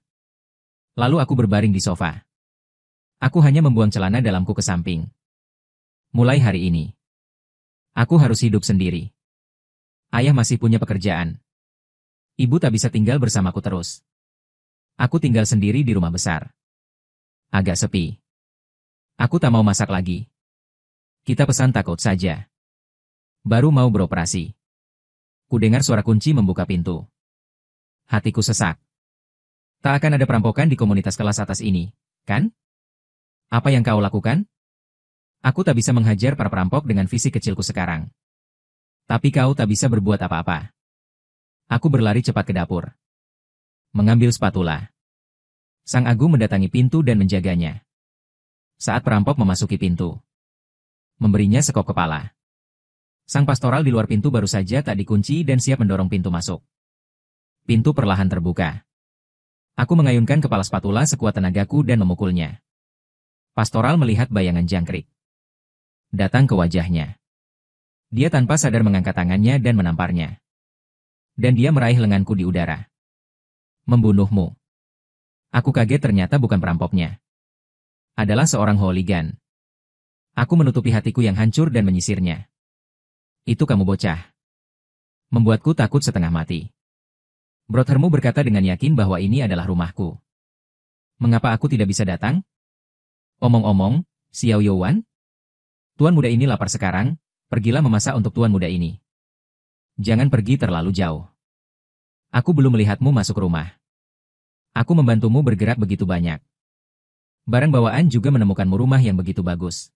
Lalu aku berbaring di sofa. Aku hanya membuang celana dalamku ke samping. Mulai hari ini, aku harus hidup sendiri. Ayah masih punya pekerjaan. Ibu tak bisa tinggal bersamaku terus. Aku tinggal sendiri di rumah besar. Agak sepi. Aku tak mau masak lagi. Kita pesan takut saja. Baru mau beroperasi. Kudengar suara kunci membuka pintu. Hatiku sesak. Tak akan ada perampokan di komunitas kelas atas ini, kan? Apa yang kau lakukan? Aku tak bisa menghajar para perampok dengan fisik kecilku sekarang. Tapi kau tak bisa berbuat apa-apa. Aku berlari cepat ke dapur. Mengambil spatula. Sang Agu mendatangi pintu dan menjaganya. Saat perampok memasuki pintu, memberinya sekop kepala. Sang pastoral di luar pintu baru saja tak dikunci dan siap mendorong pintu masuk. Pintu perlahan terbuka. Aku mengayunkan kepala spatula sekuat tenagaku dan memukulnya. Pastoral melihat bayangan jangkrik datang ke wajahnya. Dia tanpa sadar mengangkat tangannya dan menamparnya. Dan dia meraih lenganku di udara. Membunuhmu. Aku kaget ternyata bukan perampoknya. Adalah seorang hooligan. Aku menutupi hatiku yang hancur dan menyisirnya. Itu kamu bocah. Membuatku takut setengah mati. Brothermu berkata dengan yakin bahwa ini adalah rumahku. Mengapa aku tidak bisa datang? Omong-omong, Xiao Youwan? Tuan muda ini lapar sekarang, pergilah memasak untuk tuan muda ini. Jangan pergi terlalu jauh. Aku belum melihatmu masuk rumah. Aku membantumu bergerak begitu banyak. Barang bawaan juga menemukanmu rumah yang begitu bagus.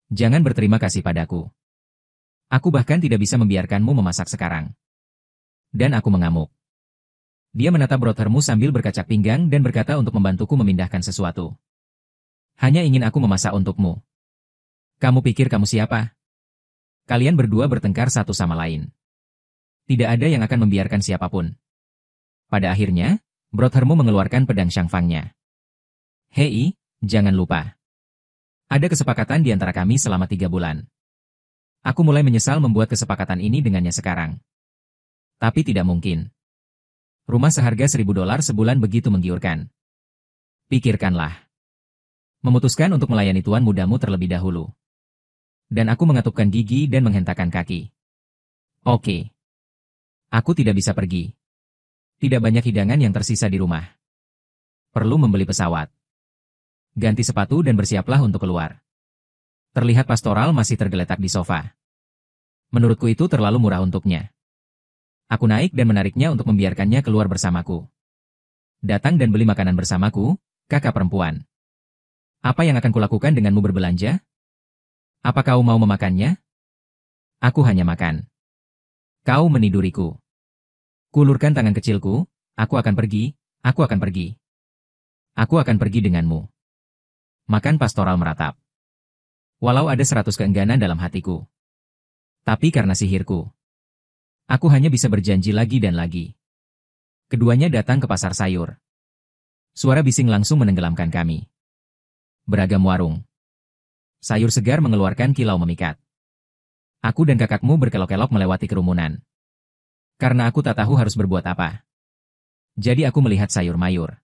Jangan berterima kasih padaku. Aku bahkan tidak bisa membiarkanmu memasak sekarang. Dan aku mengamuk. Dia menatap brothermu sambil berkacak pinggang dan berkata untuk membantuku memindahkan sesuatu. Hanya ingin aku memasak untukmu. Kamu pikir kamu siapa? Kalian berdua bertengkar satu sama lain. Tidak ada yang akan membiarkan siapapun. Pada akhirnya, brothermu mengeluarkan pedang Shangfangnya. Hei, jangan lupa. Ada kesepakatan di antara kami selama 3 bulan. Aku mulai menyesal membuat kesepakatan ini dengannya sekarang. Tapi tidak mungkin. Rumah seharga $1.000 sebulan begitu menggiurkan. Pikirkanlah. Memutuskan untuk melayani tuan mudamu terlebih dahulu. Dan aku mengatupkan gigi dan menghentakkan kaki. Oke. Aku tidak bisa pergi. Tidak banyak hidangan yang tersisa di rumah. Perlu membeli pesawat. Ganti sepatu dan bersiaplah untuk keluar. Terlihat pastoral masih tergeletak di sofa. Menurutku itu terlalu murah untuknya. Aku naik dan menariknya untuk membiarkannya keluar bersamaku. Datang dan beli makanan bersamaku, kakak perempuan. Apa yang akan kulakukan denganmu berbelanja? Apa kau mau memakannya? Aku hanya makan. Kau meniduriku. Kulurkan tangan kecilku, aku akan pergi, aku akan pergi. Aku akan pergi denganmu. Makan pastoral meratap. Walau ada 100 keengganan dalam hatiku. Tapi karena sihirku, aku hanya bisa berjanji lagi dan lagi. Keduanya datang ke pasar sayur. Suara bising langsung menenggelamkan kami. Beragam warung. Sayur segar mengeluarkan kilau memikat. Aku dan kakakmu berkelok-kelok melewati kerumunan. Karena aku tak tahu harus berbuat apa. Jadi aku melihat sayur mayur.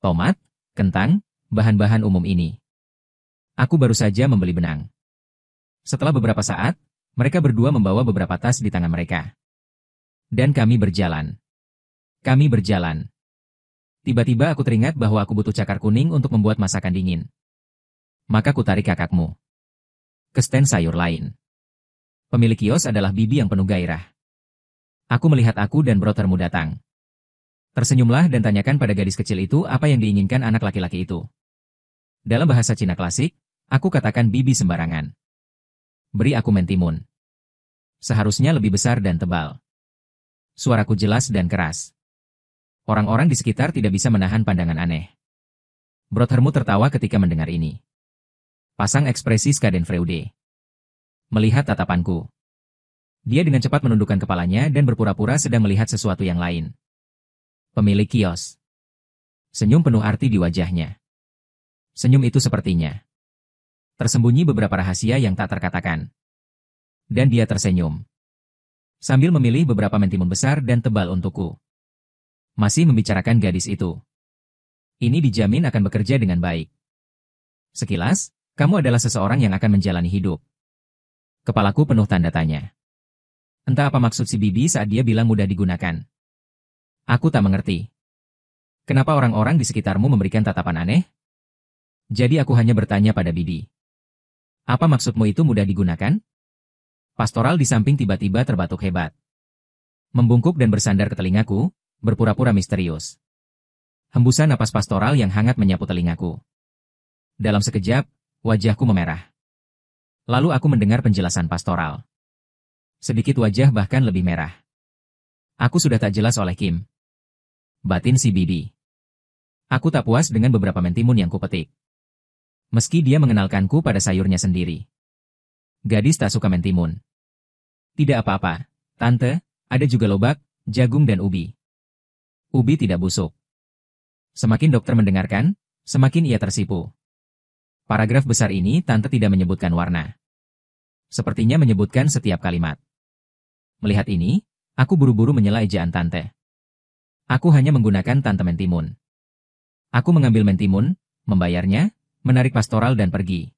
Tomat, kentang, bahan-bahan umum ini. Aku baru saja membeli benang. Setelah beberapa saat, mereka berdua membawa beberapa tas di tangan mereka. Dan kami berjalan. Kami berjalan. Tiba-tiba aku teringat bahwa aku butuh cakar kuning untuk membuat masakan dingin. Maka ku tarik kakakmu ke stand sayur lain. Pemilik kios adalah bibi yang penuh gairah. Aku melihat aku dan brothermu datang. Tersenyumlah dan tanyakan pada gadis kecil itu apa yang diinginkan anak laki-laki itu. Dalam bahasa Cina klasik, aku katakan bibi sembarangan. Beri aku mentimun. Seharusnya lebih besar dan tebal. Suaraku jelas dan keras. Orang-orang di sekitar tidak bisa menahan pandangan aneh. Brothermu tertawa ketika mendengar ini. Pasang ekspresi Schadenfreude. Melihat tatapanku. Dia dengan cepat menundukkan kepalanya dan berpura-pura sedang melihat sesuatu yang lain. Pemilik kios. Senyum penuh arti di wajahnya. Senyum itu sepertinya tersembunyi beberapa rahasia yang tak terkatakan. Dan dia tersenyum. Sambil memilih beberapa mentimun besar dan tebal untukku. Masih membicarakan gadis itu. Ini dijamin akan bekerja dengan baik. Sekilas, kamu adalah seseorang yang akan menjalani hidup. Kepalaku penuh tanda tanya. Entah apa maksud si bibi saat dia bilang mudah digunakan. Aku tak mengerti. Kenapa orang-orang di sekitarmu memberikan tatapan aneh? Jadi aku hanya bertanya pada bibi. Apa maksudmu itu mudah digunakan? Pastoral di samping tiba-tiba terbatuk hebat. Membungkuk dan bersandar ke telingaku, berpura-pura misterius. Hembusan napas pastoral yang hangat menyapu telingaku. Dalam sekejap, wajahku memerah. Lalu aku mendengar penjelasan pastoral. Sedikit wajah bahkan lebih merah. Aku sudah tak jelas oleh Kim. Batin si bibi. Aku tak puas dengan beberapa mentimun yang kupetik. Meski dia mengenalkanku pada sayurnya sendiri. Gadis tak suka mentimun. Tidak apa-apa, tante, ada juga lobak, jagung dan ubi. Ubi tidak busuk. Semakin dokter mendengarkan, semakin ia tersipu. Paragraf besar ini tante tidak menyebutkan warna. Sepertinya menyebutkan setiap kalimat. Melihat ini, aku buru-buru menyela ejaan tante. Aku hanya menggunakan tante mentimun. Aku mengambil mentimun, membayarnya, menarik pastoral dan pergi.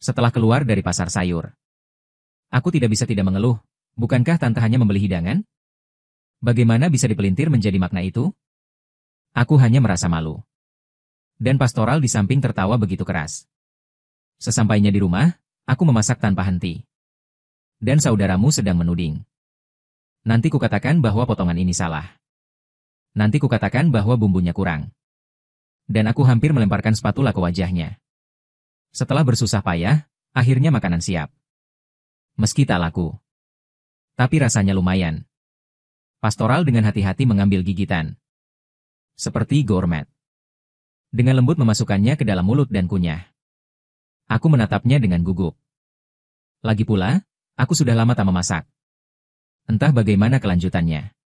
Setelah keluar dari pasar sayur. Aku tidak bisa tidak mengeluh, bukankah tante hanya membeli hidangan? Bagaimana bisa dipelintir menjadi makna itu? Aku hanya merasa malu. Dan pastoral di samping tertawa begitu keras. Sesampainya di rumah, aku memasak tanpa henti. Dan saudaramu sedang menuding. Nanti kukatakan bahwa potongan ini salah. Nanti kukatakan bahwa bumbunya kurang. Dan aku hampir melemparkan spatula ke wajahnya. Setelah bersusah payah, akhirnya makanan siap. Meski tak laku. Tapi rasanya lumayan. Pastoral dengan hati-hati mengambil gigitan. Seperti gourmet. Dengan lembut memasukkannya ke dalam mulut dan kunyah. Aku menatapnya dengan gugup. Lagi pula, aku sudah lama tak memasak. Entah bagaimana kelanjutannya.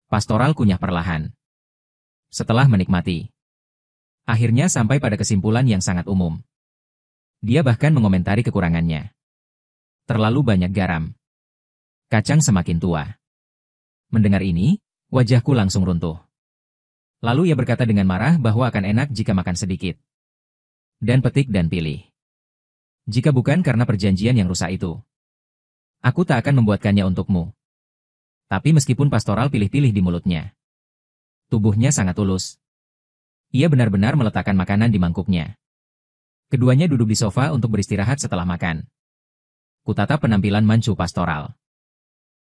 Pastoral kunyah perlahan. Setelah menikmati. Akhirnya sampai pada kesimpulan yang sangat umum. Dia bahkan mengomentari kekurangannya. Terlalu banyak garam. Kacang semakin tua. Mendengar ini, wajahku langsung runtuh. Lalu ia berkata dengan marah bahwa akan enak jika makan sedikit. Dan petik dan pilih. Jika bukan karena perjanjian yang rusak itu. Aku tak akan membuatkannya untukmu. Tapi meskipun pastoral pilih-pilih di mulutnya. Tubuhnya sangat tulus. Ia benar-benar meletakkan makanan di mangkuknya. Keduanya duduk di sofa untuk beristirahat setelah makan. Kutatap penampilan mancu pastoral.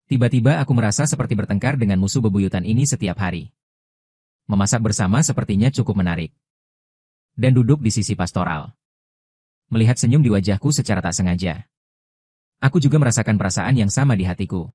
Tiba-tiba aku merasa seperti bertengkar dengan musuh bebuyutan ini setiap hari. Memasak bersama sepertinya cukup menarik. Dan duduk di sisi pastoral. Melihat senyum di wajahku secara tak sengaja. Aku juga merasakan perasaan yang sama di hatiku.